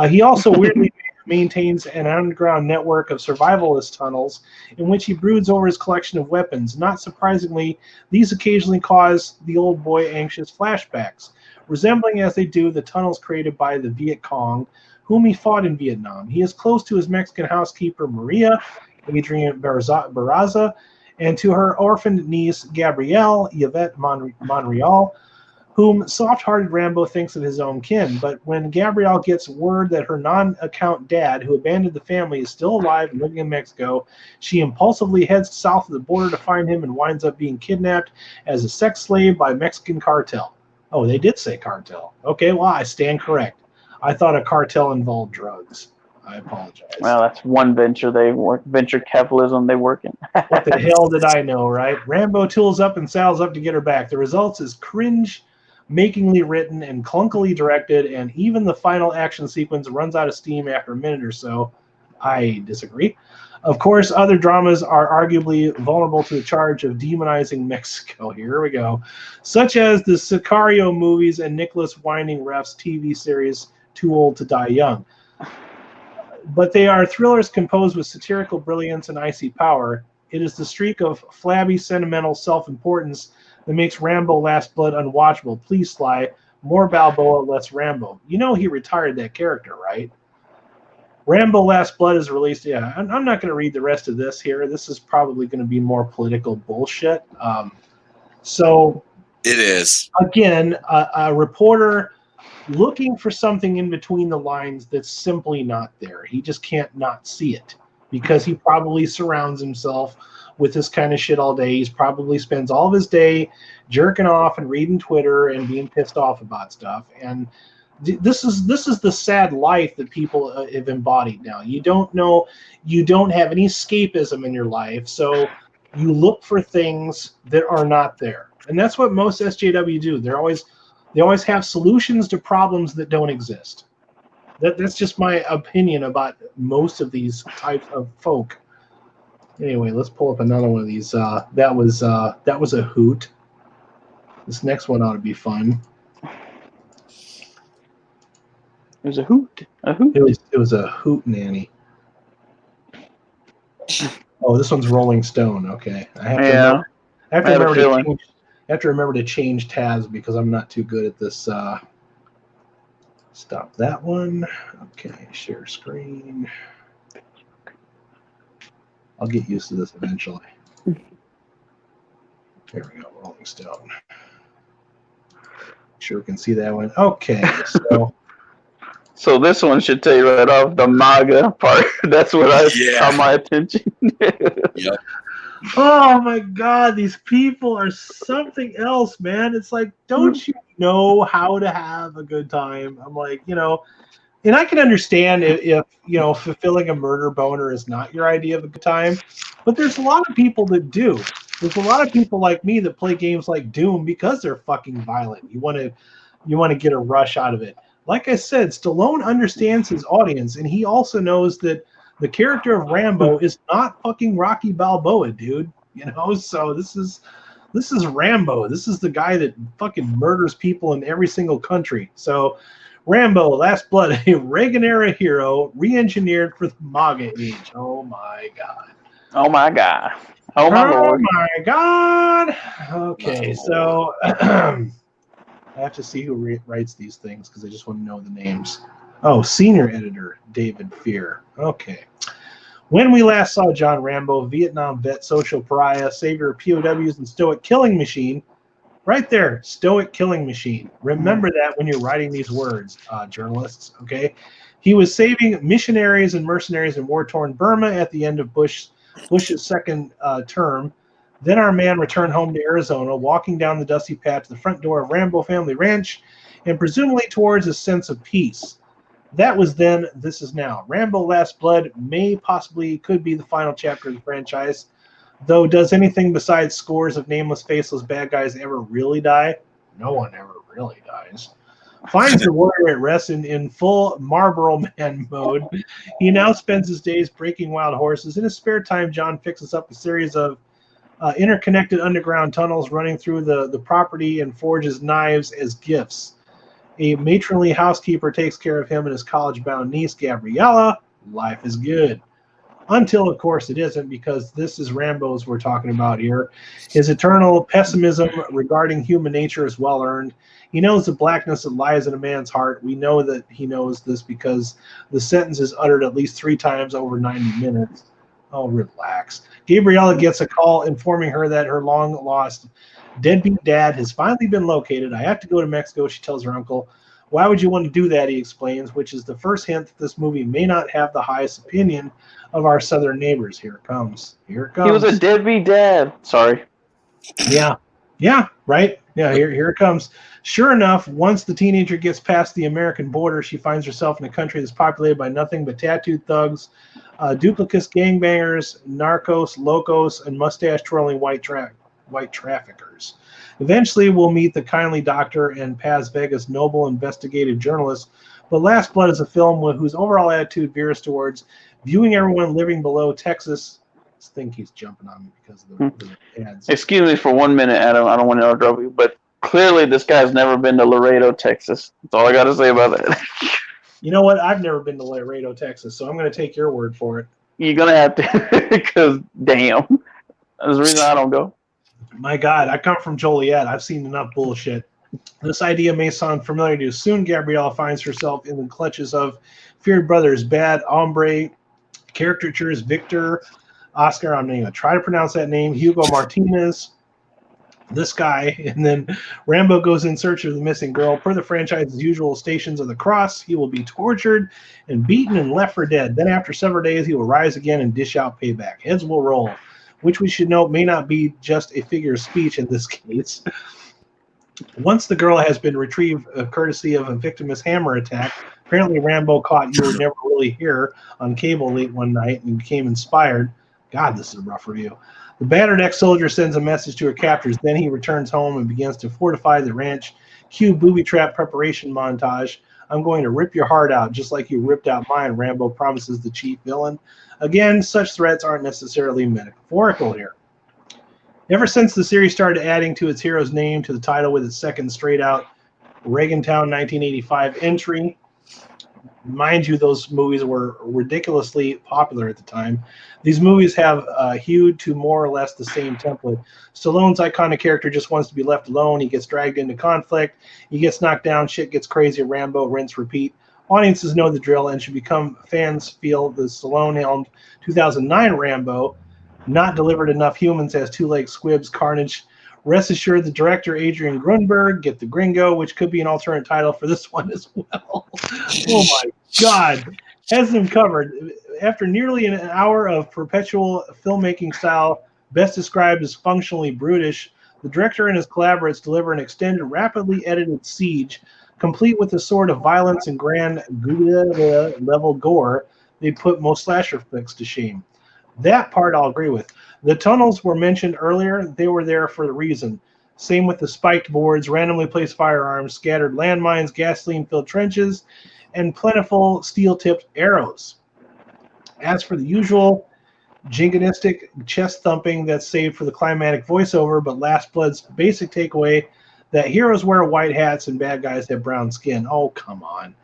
He also weirdly maintains an underground network of survivalist tunnels in which he broods over his collection of weapons. Not surprisingly, these occasionally cause the old boy anxious flashbacks, resembling as they do the tunnels created by the Viet Cong, whom he fought in Vietnam. He is close to his Mexican housekeeper, Maria, Adrian Barraza, and to her orphaned niece, Gabrielle, Yvette Monreal, whom soft-hearted Rambo thinks of his own kin. But when Gabrielle gets word that her non-account dad, who abandoned the family, is still alive and living in Mexico, she impulsively heads south of the border to find him and winds up being kidnapped as a sex slave by Mexican cartel. Oh, they did say cartel. Okay, well, I stand correct. I thought a cartel involved drugs. I apologize. Well, that's one venture venture capitalism they work in. What the hell did I know, right? Rambo tools up and saddles up to get her back. The results is cringe-makingly written and clunkily directed, and even the final action sequence runs out of steam after a minute or so. I disagree. Of course, other dramas are arguably vulnerable to the charge of demonizing Mexico. Here we go. Such as the Sicario movies and Nicholas Winding Refn's TV series Too Old to Die Young. But they are thrillers composed with satirical brilliance and icy power. It is the streak of flabby, sentimental self-importance that makes Rambo Last Blood unwatchable. Please, Sly, more Balboa, less Rambo. You know he retired that character, right? Rambo Last Blood is released. Yeah, I'm not going to read the rest of this here. This is probably going to be more political bullshit. So it is. Again, a reporter looking for something in between the lines that's simply not there. He just can't not see it because he probably surrounds himself with this kind of shit all day. He's probably spends all of his day jerking off and reading Twitter and being pissed off about stuff. And this is the sad life that people have embodied now. You don't know, you don't have any escapism in your life, so you look for things that are not there. And that's what most SJW do. They always have solutions to problems that don't exist. That's just my opinion about most of these types of folk. Anyway, let's pull up another one of these. That was a hoot. This next one ought to be fun. It was a hoot. A hoot. It was a hoot nanny. Oh, this one's Rolling Stone. Okay, I have to remember to change tabs because I'm not too good at this. Stop that one. Okay, share screen. I'll get used to this eventually. There we go, Rolling Stone. Sure we can see that one. Okay, so. So this one should tell you right off the MAGA part. That's what caught my attention. Yep. Oh my God, these people are something else, man. It's like, don't you know how to have a good time? I'm like, and I can understand if fulfilling a murder boner is not your idea of a good time, but there's a lot of people that do. There's a lot of people like me that play games like Doom because they're fucking violent. You want to get a rush out of it. Like I said, Stallone understands his audience, and he also knows that the character of Rambo is not fucking Rocky Balboa, dude. So this is Rambo. This is the guy that fucking murders people in every single country. So Rambo, Last Blood, a Reagan-era hero, re-engineered for the MAGA age. Oh my God. Oh my God. Oh my Lord. Oh my God. Okay, so I have to see who writes these things because I just want to know the names. Oh, senior editor, David Fear. Okay. When we last saw John Rambo, Vietnam vet, social pariah, savior of POWs, and stoic killing machine, right there, stoic killing machine. Remember that when you're writing these words, journalists, okay? He was saving missionaries and mercenaries in war-torn Burma at the end of Bush's second term. Then our man returned home to Arizona, walking down the dusty path to the front door of Rambo Family Ranch, and presumably towards a sense of peace. That was then, this is now. Rambo Last Blood could be the final chapter of the franchise. Though, does anything besides scores of nameless, faceless bad guys ever really die? No one ever really dies. Finds the warrior at rest in full Marlboro Man mode. He now spends his days breaking wild horses. In his spare time, John fixes up a series of interconnected underground tunnels running through the property and forges knives as gifts. A matronly housekeeper takes care of him and his college-bound niece, Gabriella. Life is good. Until, of course, it isn't, because this is Rambo's we're talking about here. His eternal pessimism regarding human nature is well-earned. He knows the blackness that lies in a man's heart. We know that he knows this because the sentence is uttered at least 3 times over 90 minutes. Oh, relax. Gabriella gets a call informing her that her long-lost deadbeat dad has finally been located. I have to go to Mexico, she tells her uncle. Why would you want to do that, he explains, which is the first hint that this movie may not have the highest opinion of our southern neighbors. Here it comes. Here it comes. He was a deadbeat dad. Sorry. Yeah, right? Yeah, here it comes. Sure enough, once the teenager gets past the American border, she finds herself in a country that's populated by nothing but tattooed thugs, duplicitous gangbangers, narcos, locos, and mustache-twirling white traffickers. Eventually, we'll meet the kindly doctor and Paz Vega's noble investigative journalist, but Last Blood is a film whose overall attitude veers towards viewing everyone living below Texas. I think he's jumping on me because of the ads. Excuse me for 1 minute, Adam. I don't want to interrupt you, but clearly this guy's never been to Laredo, Texas. That's all I got to say about that. You know what? I've never been to Laredo, Texas, so I'm going to take your word for it. You're going to have to, because damn. That's the reason I don't go. My God, I come from Joliet. I've seen enough bullshit. This idea may sound familiar to you. Soon, Gabrielle finds herself in the clutches of feared brothers, Bad Hombre, caricatures, Victor, Oscar, I'm not going to try to pronounce that name, Hugo Martinez, this guy, and then Rambo goes in search of the missing girl. Per the franchise's usual Stations of the Cross, he will be tortured and beaten and left for dead. Then after several days, he will rise again and dish out payback. Heads will roll, which we should note may not be just a figure of speech in this case. Once the girl has been retrieved courtesy of a victimless hammer attack, apparently Rambo caught You Were Never Really Here on cable late one night and became inspired. God, this is a rough review. The battered ex-soldier sends a message to her captors. Then he returns home and begins to fortify the ranch. Cue booby trap preparation montage. I'm going to rip your heart out, just like you ripped out mine, Rambo promises the chief villain. Again, such threats aren't necessarily metaphorical here. Ever since the series started adding to its hero's name to the title with its second straight-out Reagantown 1985 entry, mind you, those movies were ridiculously popular at the time. These movies have hewed to more or less the same template. Stallone's iconic character just wants to be left alone. He gets dragged into conflict. He gets knocked down. Shit gets crazy. Rambo, rinse, repeat. Audiences know the drill and should become fans feel the Stallone-helmed 2009 Rambo not delivered enough humans as two-legged squibs carnage. Rest assured, the director, Adrian Grunberg, get the gringo, which could be an alternate title for this one as well. Oh, my God. Has them covered. After nearly an hour of perpetual filmmaking style, best described as functionally brutish, the director and his collaborators deliver an extended, rapidly edited siege, complete with the sort of violence and grand level gore they put most slasher flicks to shame. That part I'll agree with. The tunnels were mentioned earlier. They were there for a reason. Same with the spiked boards, randomly placed firearms, scattered landmines, gasoline-filled trenches, and plentiful steel-tipped arrows. As for the usual jingoistic chest thumping that's saved for the climatic voiceover, but Last Blood's basic takeaway that heroes wear white hats and bad guys have brown skin. Oh, come on.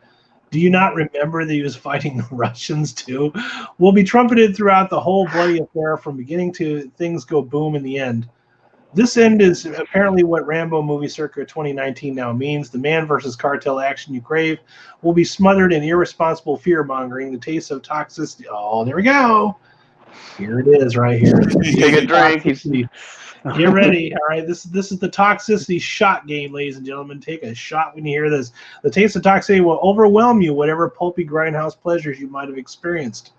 Do you not remember that he was fighting the Russians too? Will be trumpeted throughout the whole bloody affair from beginning to things go boom in the end. This end is apparently what Rambo movie circa 2019 now means. The man versus cartel action you crave will be smothered in irresponsible fear-mongering. The taste of toxicity. Oh, there we go. Here it is right here. Take a drink. Get ready. All right, this is the toxicity shot game, ladies and gentlemen. Take a shot when you hear this. The taste of toxicity will overwhelm you, whatever pulpy grindhouse pleasures you might have experienced.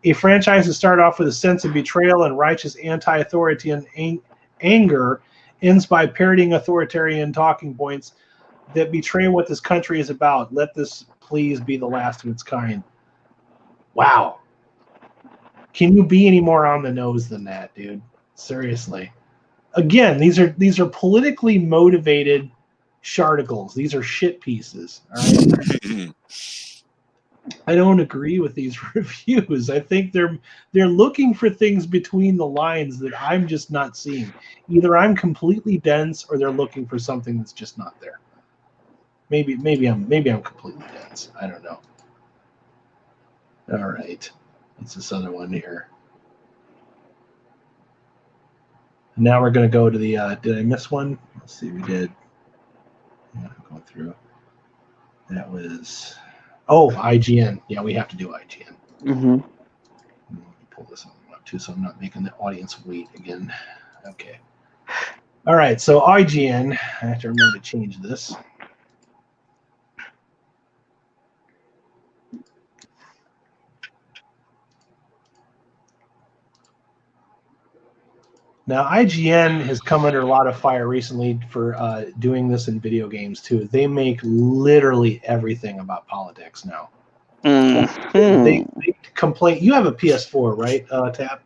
A franchise that started off with a sense of betrayal and righteous anti-authoritarian anger ends by parroting authoritarian talking points that betray what this country is about. Let this please be the last of its kind. Wow. Can you be any more on the nose than that, dude? Seriously. Again, these are politically motivated sharticles. These are shit pieces. All right? I don't agree with these reviews. I think they're looking for things between the lines that I'm just not seeing. Either I'm completely dense or they're looking for something that's just not there. Maybe I'm completely dense. I don't know. All right. What's this other one here? Now we're going to go to the, did I miss one? Let's see, we did. Yeah, I'm going through. That was, IGN. Yeah, we have to do IGN. Mm-hmm. Let me pull this up too, so I'm not making the audience wait again. Okay. All right, so IGN, I have to remember to change this. Now, IGN has come under a lot of fire recently for doing this in video games, too. They make literally everything about politics now. Mm-hmm. They complain. You have a PS4, right, Tap?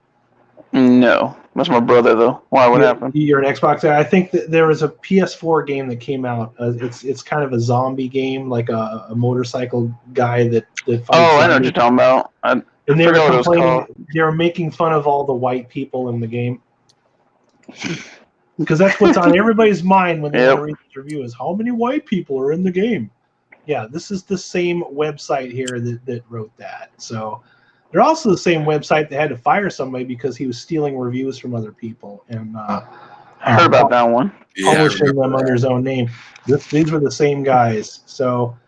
No. That's my brother, though. Why? What happened? You're an Xbox guy. I think that there was a PS4 game that came out. It's kind of a zombie game, like a motorcycle guy that fights I know what you're talking about. And they were complaining. They were making fun of all the white people in the game. Because that's what's on everybody's mind when they read this review is how many white people are in the game. Yeah, this is the same website here that wrote that. So they're also the same website that had to fire somebody because he was stealing reviews from other people and I heard about that one. Publishing them under his own name. These were the same guys. So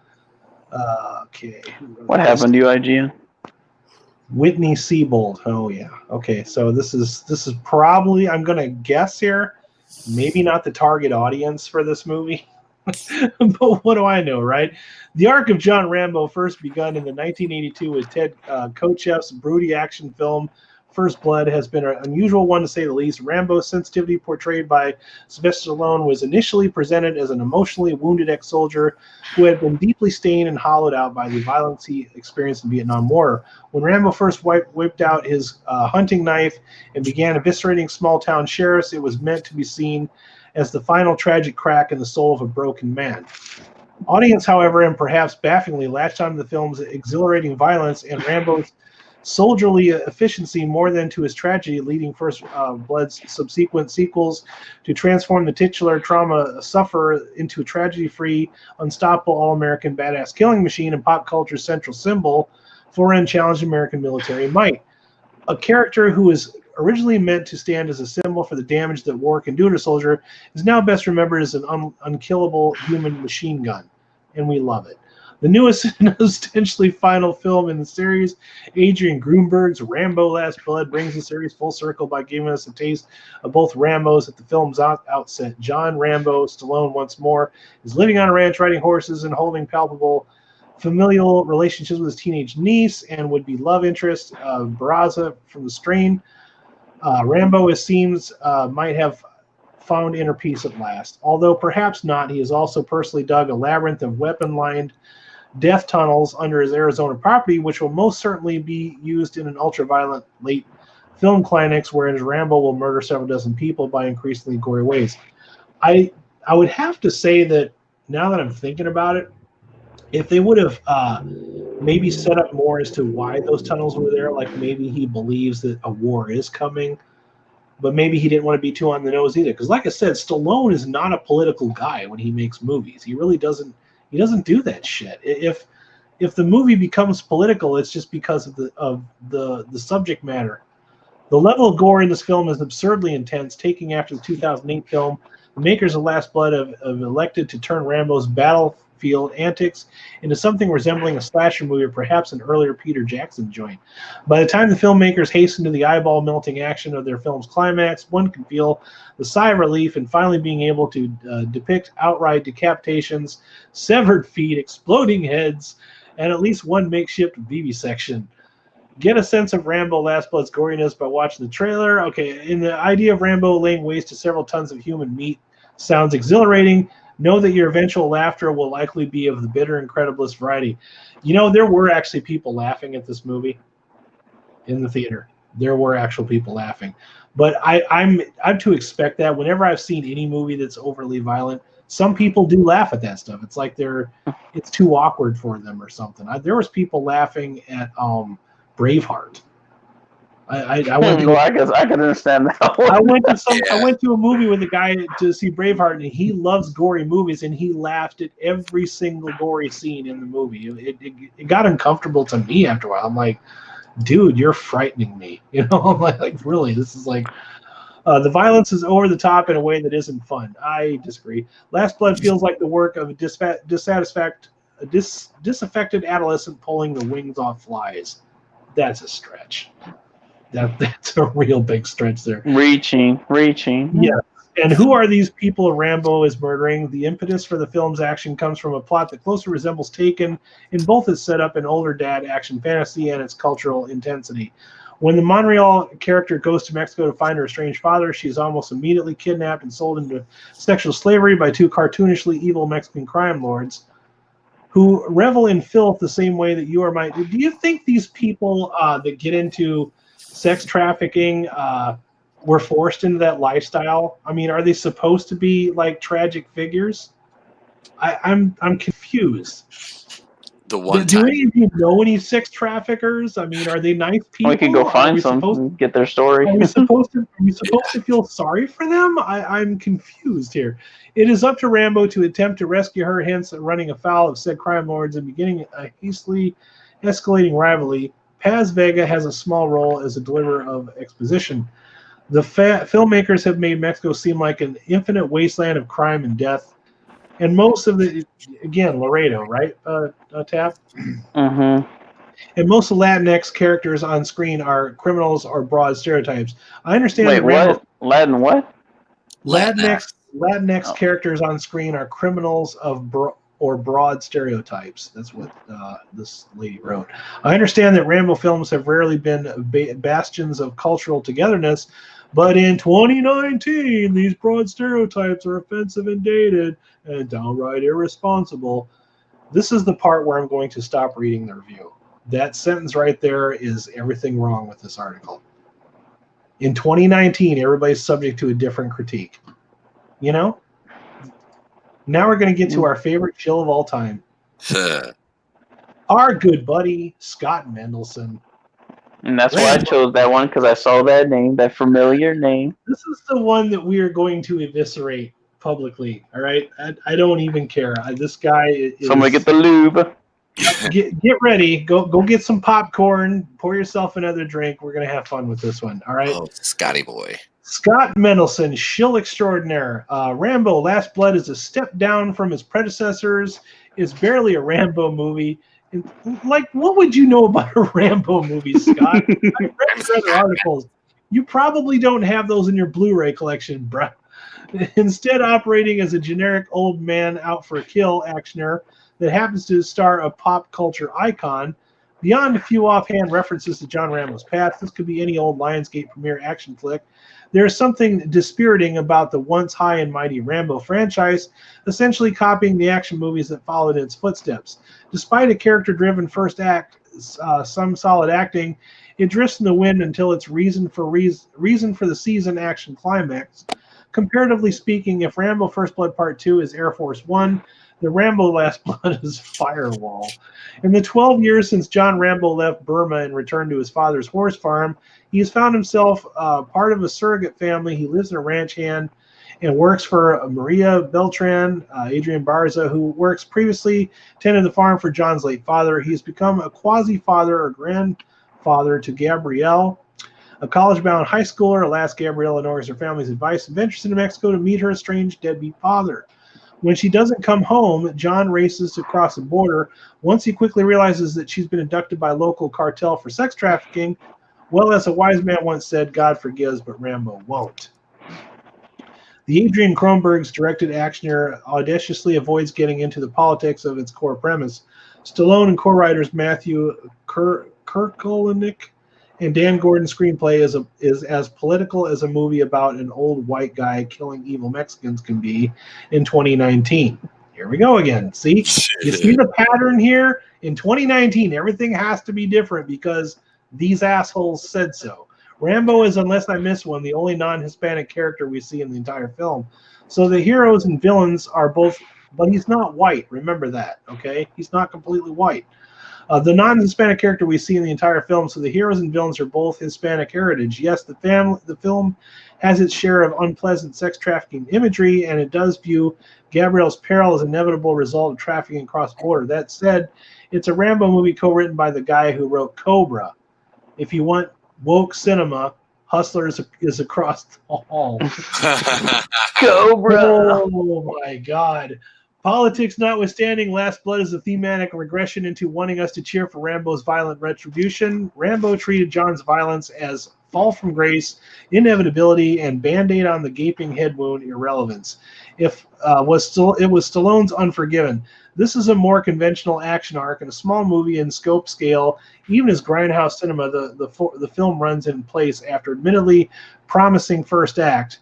okay. What happened to you, IGN? Whitney Seibold. Oh yeah. Okay. So this is probably, I'm gonna guess here, maybe not the target audience for this movie, but what do I know, right? The arc of John Rambo first begun in the 1982 with Ted Kotcheff's broody action film First Blood has been an unusual one to say the least. Rambo's sensitivity portrayed by Sylvester Stallone was initially presented as an emotionally wounded ex-soldier who had been deeply stained and hollowed out by the violence he experienced in the Vietnam War. When Rambo first whipped out his hunting knife and began eviscerating small-town sheriffs, it was meant to be seen as the final tragic crack in the soul of a broken man. Audience, however, and perhaps bafflingly, latched onto the film's exhilarating violence and Rambo's soldierly efficiency more than to his tragedy, leading First Blood's subsequent sequels to transform the titular trauma sufferer into a tragedy-free, unstoppable all-American badass killing machine and pop culture's central symbol for unchallenged American military might. A character who is originally meant to stand as a symbol for the damage that war can do to a soldier is now best remembered as an unkillable human machine gun, and we love it. The newest and ostensibly final film in the series, Adrian Grunberg's Rambo Last Blood, brings the series full circle by giving us a taste of both Rambos at the film's outset. John Rambo Stallone, once more, is living on a ranch, riding horses, and holding palpable familial relationships with his teenage niece and would-be love interest, Barraza from The Strain. Rambo, it seems, might have found inner peace at last. Although perhaps not, he has also personally dug a labyrinth of weapon-lined death tunnels under his Arizona property, which will most certainly be used in an ultra-violent late film climax wherein Rambo will murder several dozen people by increasingly gory ways. I would have to say that now that I'm thinking about it, if they would have maybe set up more as to why those tunnels were there, like maybe he believes that a war is coming, but maybe he didn't want to be too on the nose either. Because like I said, Stallone is not a political guy when he makes movies. He really doesn't. He doesn't do that shit. If the movie becomes political, it's just because of the subject matter. The level of gore in this film is absurdly intense. Taking after the 2008 film, the makers of Last Blood have elected to turn Rambo's battlefield antics into something resembling a slasher movie or perhaps an earlier Peter Jackson joint. By the time the filmmakers hasten to the eyeball-melting action of their film's climax, one can feel the sigh of relief in finally being able to depict outright decapitations, severed feet, exploding heads, and at least one makeshift vivisection. Get a sense of Rambo Last Blood's goriness by watching the trailer. Okay, in the idea of Rambo laying waste to several tons of human meat sounds exhilarating. Know that your eventual laughter will likely be of the bitter, incrediblest variety. You know, there were actually people laughing at this movie in the theater. There were actual people laughing. But I'm to expect that whenever I've seen any movie that's overly violent, some people do laugh at that stuff. It's like it's too awkward for them or something. There was people laughing at Braveheart. I guess I can understand that one. I went to a movie with a guy to see Braveheart, and he loves gory movies, and he laughed at every single gory scene in the movie. It got uncomfortable to me after a while. I'm like, dude, you're frightening me. You know, I'm like really, this is like the violence is over the top in a way that isn't fun. I disagree. Last Blood feels like the work of a disaffected adolescent pulling the wings off flies. That's a stretch. That's a real big stretch there. Reaching. Yeah. And who are these people Rambo is murdering? The impetus for the film's action comes from a plot that closely resembles Taken in both its setup and older dad action fantasy and its cultural intensity. When the Montreal character goes to Mexico to find her estranged father, she is almost immediately kidnapped and sold into sexual slavery by two cartoonishly evil Mexican crime lords who revel in filth the same way that you or might. Do you think these people that get into sex trafficking were forced into that lifestyle? I mean, are they supposed to be like tragic figures? I'm confused. Do any of you know any sex traffickers? I mean, are they nice people? We can go find some and get their story. Are we supposed to feel sorry for them? I'm confused here. It is up to Rambo to attempt to rescue her, hence running afoul of said crime lords and beginning a hastily escalating rivalry. Paz Vega has a small role as a deliverer of exposition. The filmmakers have made Mexico seem like an infinite wasteland of crime and death. And most of again, Laredo, right, Tap? Mm-hmm. And most of Latinx characters on screen are criminals or broad stereotypes. I understand. Wait, what? Latin what? Latinx characters on screen are criminals or broad stereotypes. That's what this lady wrote. I understand that Rambo films have rarely been bastions of cultural togetherness, but in 2019, these broad stereotypes are offensive and dated and downright irresponsible. This is the part where I'm going to stop reading the review. That sentence right there is everything wrong with this article. In 2019, everybody's subject to a different critique. You know? Now we're going to get to our favorite chill of all time. Our good buddy, Scott Mendelson. And that's why I chose that one, because I saw that name, that familiar name. This is the one that we are going to eviscerate publicly, all right? I don't even care. This guy is... Somebody get the lube. Get ready. Go get some popcorn. Pour yourself another drink. We're going to have fun with this one, all right? Oh, Scotty boy. Scott Mendelson, shill extraordinaire. Rambo Last Blood is a step down from his predecessors. It's barely a Rambo movie. Like, what would you know about a Rambo movie, Scott? I read other articles. You probably don't have those in your Blu-ray collection, bruh. Instead, operating as a generic old man out for a kill actioner that happens to star a pop culture icon, beyond a few offhand references to John Rambo's past, this could be any old Lionsgate premiere action flick. There is something dispiriting about the once high and mighty Rambo franchise, essentially copying the action movies that followed in its footsteps. Despite a character-driven first act, some solid acting, it drifts in the wind until its reason for the season action climax. Comparatively speaking, if Rambo First Blood Part 2 is Air Force One, the Rambo Last Blood is Firewall. In the 12 years since John Rambo left Burma and returned to his father's horse farm, he has found himself part of a surrogate family. He lives in a ranch hand and works for Maria Beltran, Adrian Barza, who works previously tended the farm for John's late father. He has become a quasi-father or grandfather to Gabrielle, a college-bound high schooler. Alas, Gabrielle ignores her family's advice and ventures into Mexico to meet her estranged deadbeat father. When she doesn't come home, John races across the border. Once he quickly realizes that she's been abducted by a local cartel for sex trafficking, well, as a wise man once said, God forgives, but Rambo won't. The Adrian Cronenberg's directed actioner audaciously avoids getting into the politics of its core premise. Stallone and co-writers Matthew Kurkolinik and Dan Gordon's screenplay is as political as a movie about an old white guy killing evil Mexicans can be in 2019. Here we go again. See? You see the pattern here? In 2019, everything has to be different because these assholes said so. Rambo is, unless I miss one, the only non-Hispanic character we see in the entire film. So the heroes and villains are both, but he's not white. Remember that, okay? He's not completely white. The non-Hispanic character we see in the entire film, so the heroes and villains are both Hispanic heritage. Yes, the film has its share of unpleasant sex trafficking imagery, and it does view Gabrielle's peril as an inevitable result of trafficking across border. That said, it's a Rambo movie co-written by the guy who wrote Cobra. If you want woke cinema, Hustler is across the hall. Cobra! Oh my God. Politics notwithstanding, Last Blood is a thematic regression into wanting us to cheer for Rambo's violent retribution. Rambo treated John's violence as fall from grace, inevitability, and Band-Aid on the gaping head wound irrelevance. It was Stallone's Unforgiven. This is a more conventional action arc and a small movie in scope scale. Even as grindhouse cinema, the film runs in place after admittedly promising first act.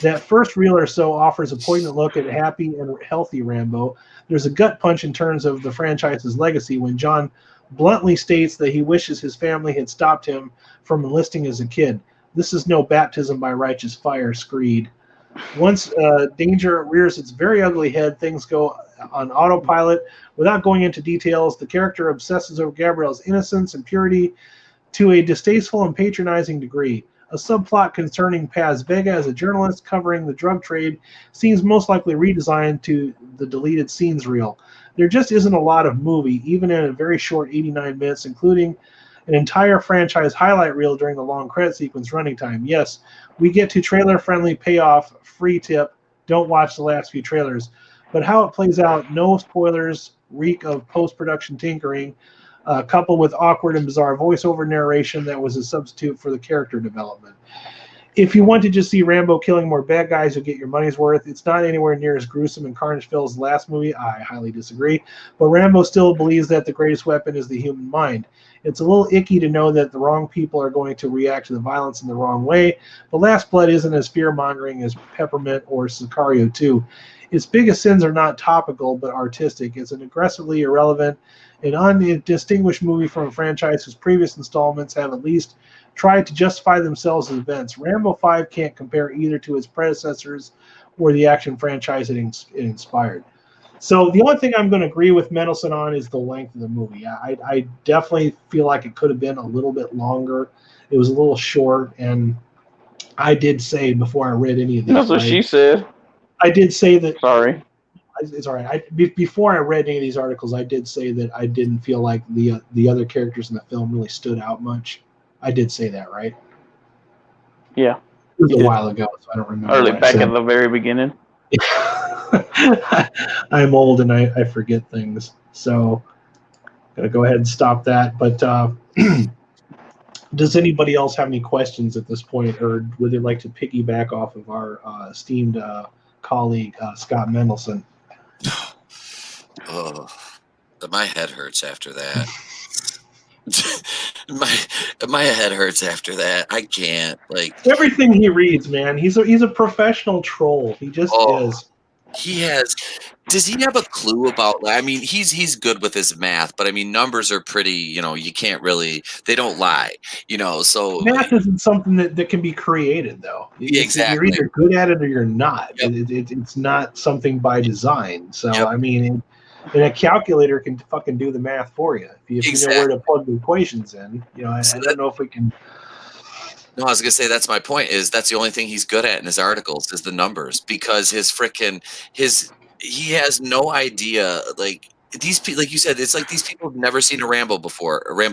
That first reel or so offers a poignant look at happy and healthy Rambo. There's a gut punch in terms of the franchise's legacy when John bluntly states that he wishes his family had stopped him from enlisting as a kid. This is no baptism by righteous fire screed. Once danger rears its very ugly head, things go on autopilot. Without going into details, the character obsesses over Gabrielle's innocence and purity to a distasteful and patronizing degree. A subplot concerning Paz Vega as a journalist covering the drug trade seems most likely redesigned to the deleted scenes reel. There just isn't a lot of movie, even in a very short 89 minutes, including an entire franchise highlight reel during the long credit sequence running time. Yes, we get to trailer-friendly payoff, free tip, don't watch the last few trailers. But how it plays out, no spoilers, reek of post-production tinkering, coupled with awkward and bizarre voiceover narration that was a substitute for the character development. If you want to just see Rambo killing more bad guys, you'll get your money's worth. It's not anywhere near as gruesome and carnage-filled as the last movie. I highly disagree. But Rambo still believes that the greatest weapon is the human mind. It's a little icky to know that the wrong people are going to react to the violence in the wrong way. But Last Blood isn't as fear-mongering as Peppermint or Sicario 2. Its biggest sins are not topical, but artistic. It's an aggressively irrelevant and undistinguished movie from a franchise whose previous installments have at least tried to justify themselves as events. Rambo 5 can't compare either to its predecessors or the action franchise it inspired. So the only thing I'm going to agree with Mendelsohn on is the length of the movie. I definitely feel like it could have been a little bit longer. It was a little short, and I did say before I read any of these. That's what she said. I did say that. Sorry. It's all right. Before I read any of these articles, I did say that I didn't feel like the other characters in the film really stood out much. I did say that, right? Yeah. It was a while ago, so I don't remember. Early back at the very beginning. I'm old and I forget things, so I'm gonna go ahead and stop that. But does anybody else have any questions at this point, or would they like to piggyback off of our esteemed colleague Scott Mendelsohn? Oh, my head hurts after that. my head hurts after that. I can't, like, everything he reads, man. He's a professional troll. He just is. He has. Does he have a clue about? I mean, he's good with his math, but I mean, numbers are pretty. You can't really. They don't lie. So math isn't something that can be created, though. Exactly. You're either good at it or you're not. Yep. It's not something by design. So Yep. I mean, and a calculator can fucking do the math for you if you know where to plug the equations in. I don't know if we can. No, I was gonna say that's my point. Is that's the only thing he's good at in his articles is the numbers, because he has no idea. Like these people, like you said, it's like these people have never seen a Rambo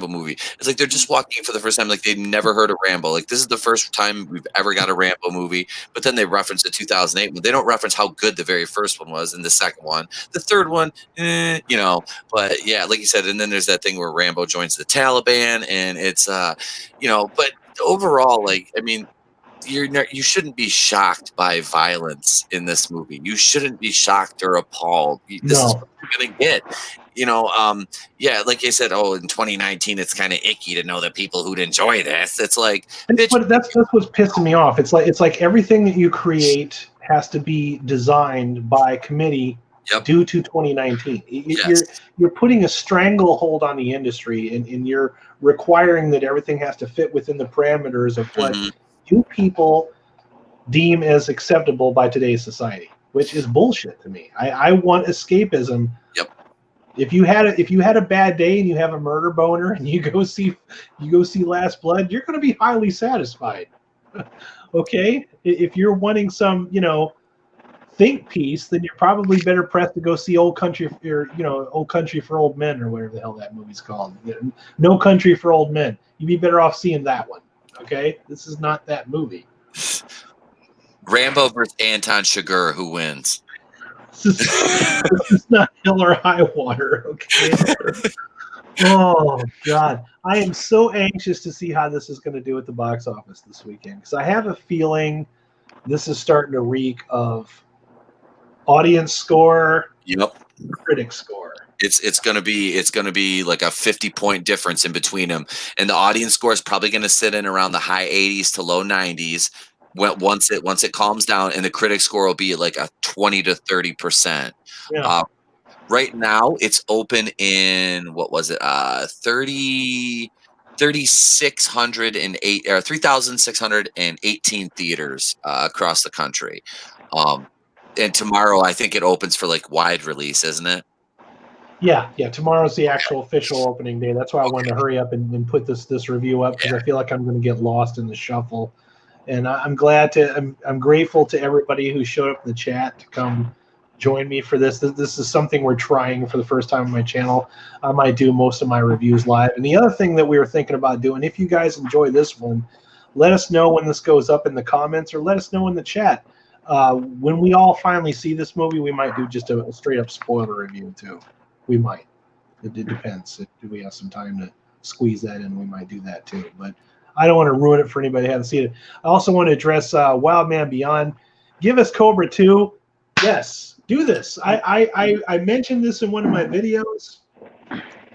movie. It's like they're just walking in for the first time, like they've never heard of Rambo. Like this is the first time we've ever got a Rambo movie. But then they reference the 2008 one. They don't reference how good the very first one was, and the second one, the third one, But yeah, like you said, and then there's that thing where Rambo joins the Taliban, and it's but overall, like, I mean, you shouldn't be shocked by violence in this movie. You shouldn't be shocked or appalled. This is what you're gonna get. Yeah, like I said, in 2019, it's kind of icky to know the people who'd enjoy this. It's like that's what's pissing me off. It's like everything that you create has to be designed by committee. Yep. Due to 2019, you're putting a stranglehold on the industry, and you're requiring that everything has to fit within the parameters of what you people deem as acceptable by today's society, which is bullshit to me. I want escapism. Yep. If you had a bad day and you have a murder boner and you go see Last Blood, you're going to be highly satisfied. Okay, if you're wanting some, think piece, then you're probably better pressed to go see Old Country for Old Men, or whatever the hell that movie's called. No Country for Old Men. You'd be better off seeing that one. Okay, this is not that movie. Rambo versus Anton Chigurh, who wins? This is not Hell or High Water. Okay. Oh God, I am so anxious to see how this is going to do at the box office this weekend, because I have a feeling this is starting to reek of audience score, critic score. It's gonna be like a 50-point difference in between them, and the audience score is probably gonna sit in around the high 80s to low 90s. Once it calms down, and the critic score will be like a 20 to 30%. Yeah. Right now, it's open in 3,618 theaters across the country. And tomorrow, I think it opens for like wide release, isn't it? Yeah. Tomorrow's the actual official opening day. That's why I wanted to hurry up and put this review up, because I feel like I'm going to get lost in the shuffle. And I'm grateful to everybody who showed up in the chat to come join me for this. This is something we're trying for the first time on my channel. I might do most of my reviews live. And the other thing that we were thinking about doing, if you guys enjoy this one, let us know when this goes up in the comments, or let us know in the chat. When we all finally see this movie, we might do just a straight up spoiler review too. We might. It depends. If we have some time to squeeze that in, we might do that too. But I don't want to ruin it for anybody who hasn't seen it. I also want to address Wild Man Beyond. Give us Cobra 2. Yes, do this. I mentioned this in one of my videos.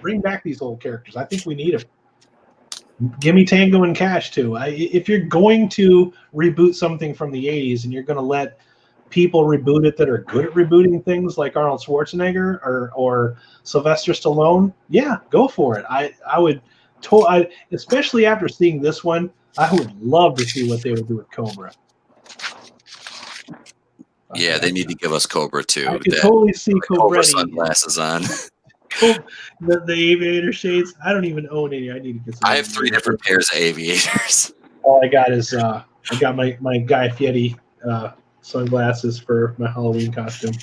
Bring back these old characters. I think we need them. Give me Tango and Cash too. If you're going to reboot something from the 80s and you're going to let people reboot it that are good at rebooting things, like Arnold Schwarzenegger or Sylvester Stallone, yeah, go for it. I would, especially after seeing this one, I would love to see what they would do with Cobra. Yeah, they need to give us Cobra too. I can totally see Cobra Cobretti. sunglasses on. The aviator shades. I don't even own any. I need to get some. I have 3 different pairs of aviators. All I got is I got my Guy Fieri sunglasses for my Halloween costume.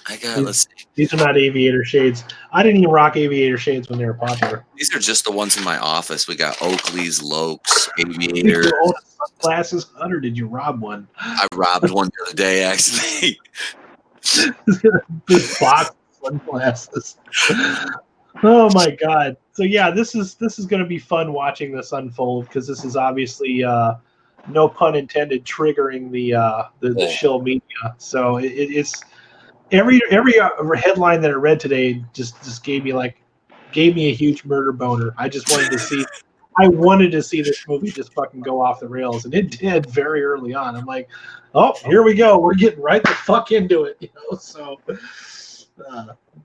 Let's see. These are not aviator shades. I didn't even rock aviator shades when they were popular. These are just the ones in my office. We got Oakley's, Lokes, aviators. Did you own sunglasses, or did you rob one? I robbed one the other day, actually. This box of sunglasses. Oh my god! So yeah, this is going to be fun watching this unfold because this is obviously, no pun intended, triggering the shill media. So it's every headline that I read today just gave me a huge murder boner. I just wanted to see. I wanted to see this movie just fucking go off the rails, and it did very early on. I'm like, oh, here we go. We're getting right the fuck into it, So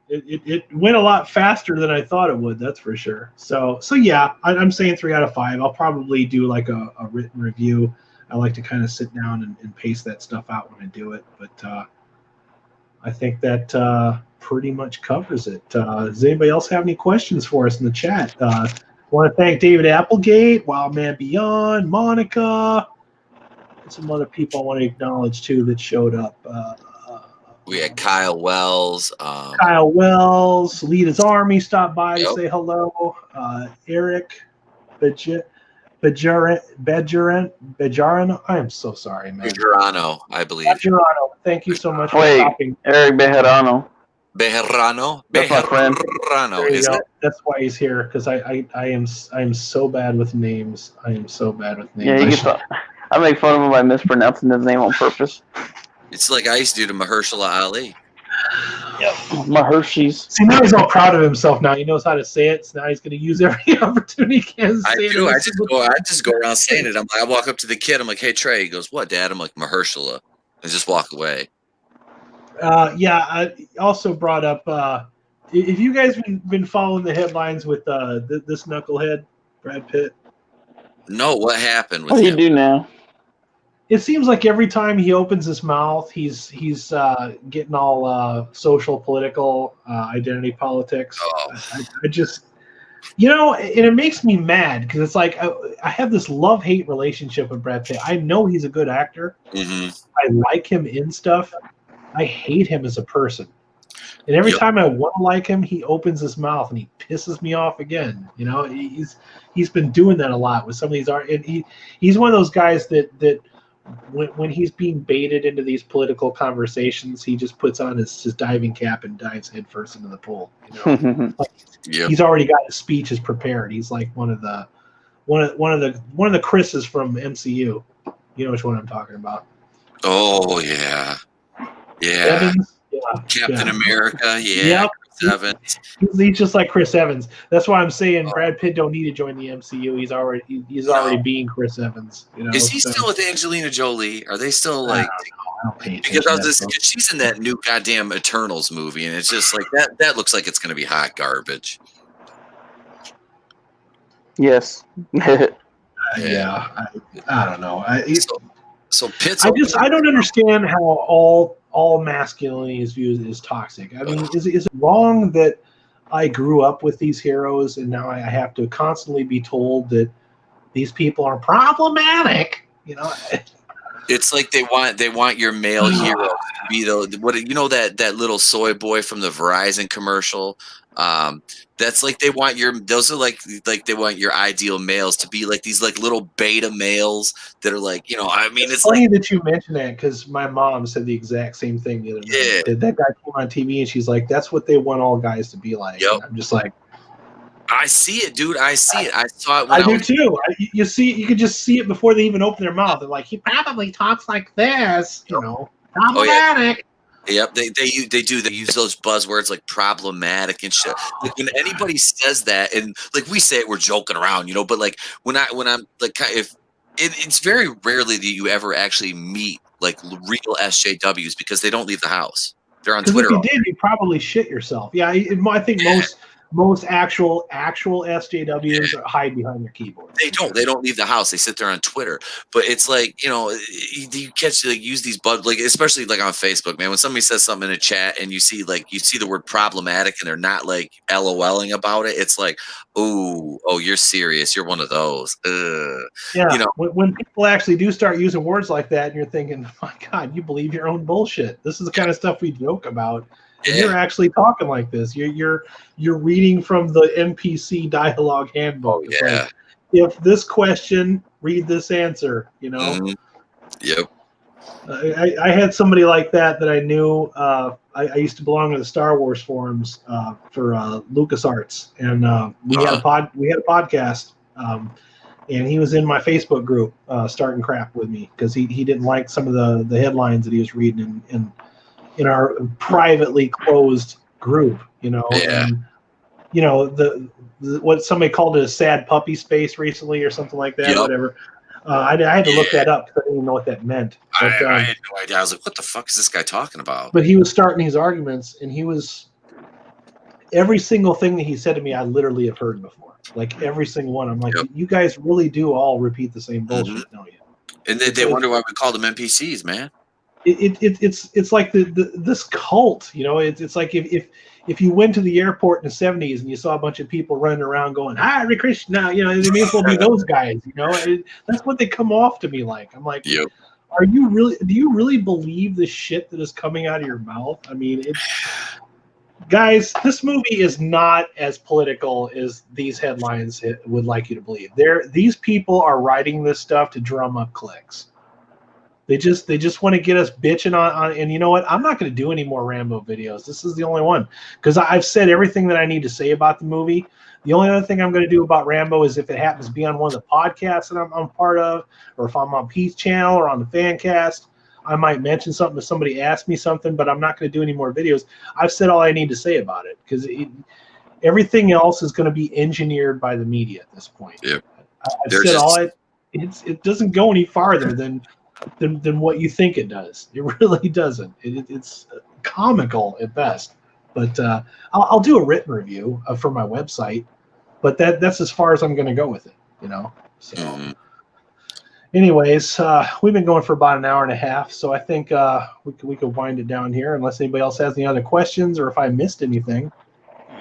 it went a lot faster than I thought it would. That's for sure. So yeah, I'm saying 3 out of 5. I'll probably do like a written review. I like to kind of sit down and pace that stuff out when I do it, but I think that pretty much covers it. Does anybody else have any questions for us in the chat? I want to thank David Applegate, Wild Man Beyond, Monica, and some other people I want to acknowledge too that showed up. We had Kyle Wells. Lita's Army stopped by to say hello. Eric Bejaran. I am so sorry, man. Bejarano, I believe. Bejarano. Thank you so much for stopping. Eric Bejarano. Bejarano. That's my friend. Bejarano. Is it? That's why he's here, because I am so bad with names. I am so bad with Yeah, names. I make fun of him by mispronouncing his name on purpose. It's like I used to do to Mahershala Ali. Yep. Mahershi's. See, now he's all proud of himself. Now he knows how to say it. So now he's going to use every opportunity he can to say it. I just go around saying it. I walk up to the kid. I'm like, "Hey Trey." He goes, "What, Dad?" I'm like, "Mahershala," and just walk away. Yeah. I also brought up. If you guys been following the headlines with this knucklehead, Brad Pitt. No, what happened with him? What do you do now? It seems like every time he opens his mouth, he's getting all social, political, identity politics. Oh. I just, and it makes me mad because it's like I have this love-hate relationship with Brad Pitt. I know he's a good actor. Mm-hmm. I like him in stuff. I hate him as a person. And every time I want to like him, he opens his mouth and he pisses me off again. He's been doing that a lot with some of these art, and he's one of those guys that when he's being baited into these political conversations, he just puts on his diving cap and dives headfirst into the pool. He's already got his speeches prepared. He's like one of the Chris's from MCU. You know which one I'm talking about? Oh yeah. Evans? Yeah. Captain America, yeah. Chris Evans. He's just like Chris Evans. That's why I'm saying Brad Pitt don't need to join the MCU. He's already being Chris Evans. Is he still with Angelina Jolie? Are they still like? Because she's in that new goddamn Eternals movie, and it's just like that looks like it's going to be hot garbage. Yes. Yeah. I don't know. So Pitt's. I don't understand how all masculinity is viewed as toxic. I mean, is it wrong that I grew up with these heroes and now I have to constantly be told that these people are problematic? It's like they want your male hero to be that little soy boy from the Verizon commercial. That's like they want those are like they want your ideal males to be like these like little beta males that are like, I mean, it's funny like that you mentioned that because my mom said the exact same thing the other night. That guy came on TV and she's like, that's what they want all guys to be like. Yep. I'm just like, I see it, dude. I see it. I saw it. I do too. You could just see it before they even open their mouth. They're like, he probably talks like this, problematic. Yep, they do. They use those buzzwords like problematic and shit. Like when anybody says that, and like we say it, we're joking around, but like when I'm like, it's very rarely that you ever actually meet like real SJWs because they don't leave the house. They're on Twitter. If you did, you'd probably shit yourself. Yeah, I think most actual SJWs hide behind their keyboard. They don't leave the house. They sit there on Twitter. But it's like, you catch, like, use these bugs, like, especially like on Facebook, man, when somebody says something in a chat and you see the word problematic and they're not like LOLing about it, it's like, oh, you're serious, you're one of those. Yeah, when people actually do start using words like that and you're thinking, my God, you believe your own bullshit. This is the kind of stuff we joke about. And you're actually talking like this. You're reading from the NPC dialogue handbook. It's like, if this question, read this answer. Mm-hmm. Yep. I had somebody like that I knew. I used to belong to the Star Wars forums for LucasArts, and we had a podcast. And he was in my Facebook group, starting crap with me because he didn't like some of the headlines that he was reading in our privately closed group, and what somebody called it a sad puppy space recently or something like that, whatever. I had to look that up because I didn't even know what that meant. But, I had no idea. I was like, what the fuck is this guy talking about? But he was starting his arguments, and every single thing that he said to me, I literally have heard before. Like every single one. I'm like, you guys really do all repeat the same bullshit, don't you? And they wonder why we call them NPCs, man. It's like this cult, It's like if you went to the airport in the 70s and you saw a bunch of people running around going Hare Krishna, they may as well be those guys, That's what they come off to me like. I'm like, do you really believe the shit that is coming out of your mouth? I mean, guys, this movie is not as political as these headlines would like you to believe. These people are writing this stuff to drum up clicks. They just want to get us bitching on, and you know what? I'm not going to do any more Rambo videos. This is the only one because I've said everything that I need to say about the movie. The only other thing I'm going to do about Rambo is if it happens to be on one of the podcasts that I'm part of, or if I'm on Pete's channel or on the Fancast, I might mention something if somebody asks me something, but I'm not going to do any more videos. I've said all I need to say about it because everything else is going to be engineered by the media at this point. Yep. I've said all it doesn't go any farther than what you think it does. It really doesn't. It's comical at best. But I'll do a written review for my website. But that's as far as I'm going to go with it. So. Anyways, we've been going for about an hour and a half, so I think we could wind it down here unless anybody else has any other questions or if I missed anything.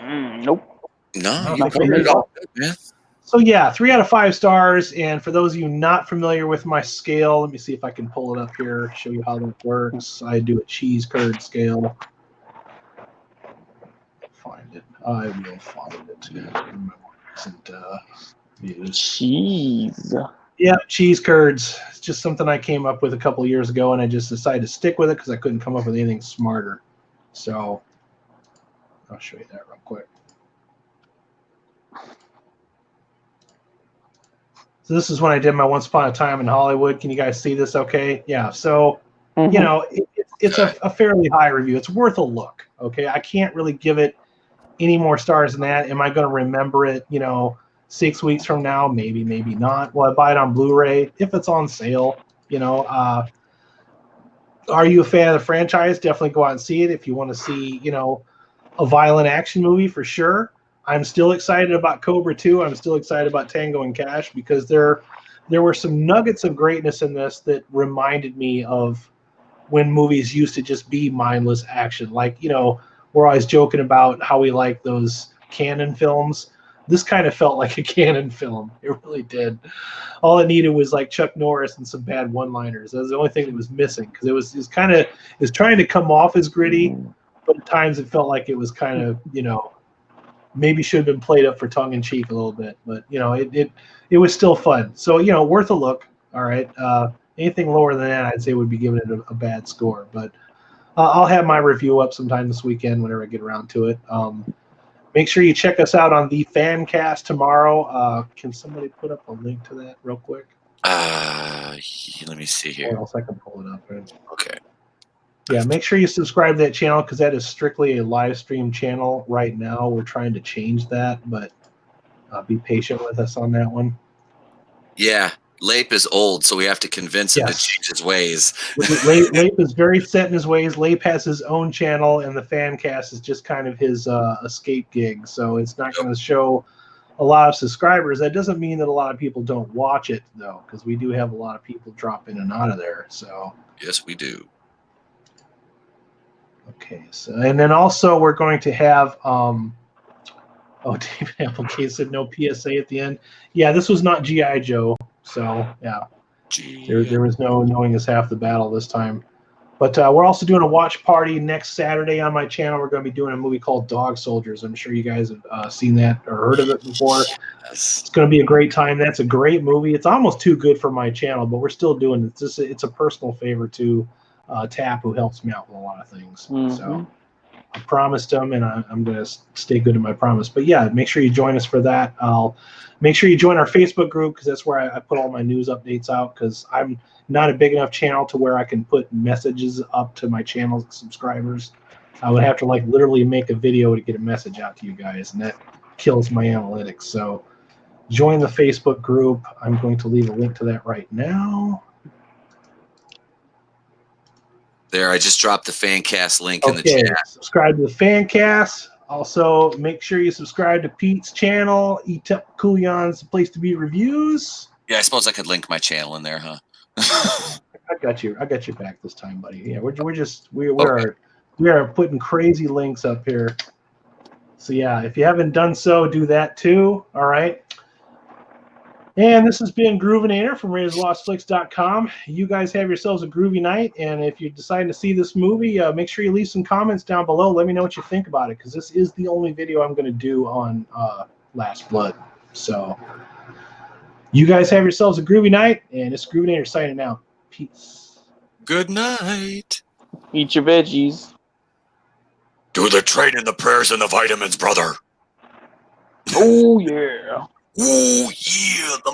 Nope. No, you covered it all, man. So yeah, 3 out of 5 stars. And for those of you not familiar with my scale, let me see if I can pull it up here, show you how that works. I do a cheese curd scale. Find it. I will find it. Cheese. Yeah, cheese curds. It's just something I came up with a couple of years ago, and I just decided to stick with it because I couldn't come up with anything smarter. So I'll show you that real quick. So this is when I did my Once Upon a Time in Hollywood. Can you guys see this okay? Yeah, so, it's a fairly high review. It's worth a look, okay? I can't really give it any more stars than that. Am I going to remember it, 6 weeks from now? Maybe, maybe not. Will I buy it on Blu-ray if it's on sale? Are you a fan of the franchise? Definitely go out and see it. If you want to see, a violent action movie, for sure. I'm still excited about Cobra 2. I'm still excited about Tango and Cash because there were some nuggets of greatness in this that reminded me of when movies used to just be mindless action. Like, we're always joking about how we like those Cannon films. This kind of felt like a Cannon film. It really did. All it needed was like Chuck Norris and some bad one-liners. That was the only thing that was missing because it was trying to come off as gritty, but at times it felt like it was kind of, maybe should have been played up for tongue-in-cheek a little bit. But, it was still fun. So, worth a look. All right. Anything lower than that, I'd say would be giving it a bad score. But I'll have my review up sometime this weekend whenever I get around to it. Make sure you check us out on the Fancast tomorrow. Can somebody put up a link to that real quick? Let me see here. Or else I can pull it up. Right? Okay. Yeah, make sure you subscribe to that channel because that is strictly a live stream channel right now. We're trying to change that, but be patient with us on that one. Yeah, Lape is old, so we have to convince him to change his ways. Lape is very set in his ways. Lape has his own channel, and the fan cast is just kind of his escape gig. So it's not going to show a lot of subscribers. That doesn't mean that a lot of people don't watch it, though, because we do have a lot of people drop in and out of there. So yes, we do. Okay, so and then also we're going to have David Applegate said no PSA at the end. Yeah, this was not G.I. Joe, so yeah. There was no knowing is half the battle this time. But we're also doing a watch party next Saturday on my channel. We're going to be doing a movie called Dog Soldiers. I'm sure you guys have seen that or heard of it before. Yes. It's going to be a great time. That's a great movie. It's almost too good for my channel, but we're still doing it. It's a personal favor to Tap, who helps me out with a lot of things. Mm-hmm. So I promised him, and I'm going to stay good to my promise. But yeah, make sure you join us for that. I'll make sure you join our Facebook group, because that's where I put all my news updates out, because I'm not a big enough channel to where I can put messages up to my channel subscribers. I would have to literally make a video to get a message out to you guys, and that kills my analytics. So join the Facebook group. I'm going to leave a link to that right now. There, I just dropped the Fancast link in the chat. Subscribe to the Fancast. Also, make sure you subscribe to Pete's channel. Coolion's the place to be reviews. Yeah, I suppose I could link my channel in there, huh? I got you. I got you back this time, buddy. Yeah, we are putting crazy links up here. So yeah, if you haven't done so, do that too. All right. And this has been Groovinator from RaidersLostFlix.com. You guys have yourselves a groovy night, and if you decide to see this movie, make sure you leave some comments down below. Let me know what you think about it, because this is the only video I'm going to do on Last Blood. So you guys have yourselves a groovy night, and it's Groovinator signing out. Peace. Good night. Eat your veggies. Do the training, the prayers, and the vitamins, brother. Oh, yeah. Oh, yeah. The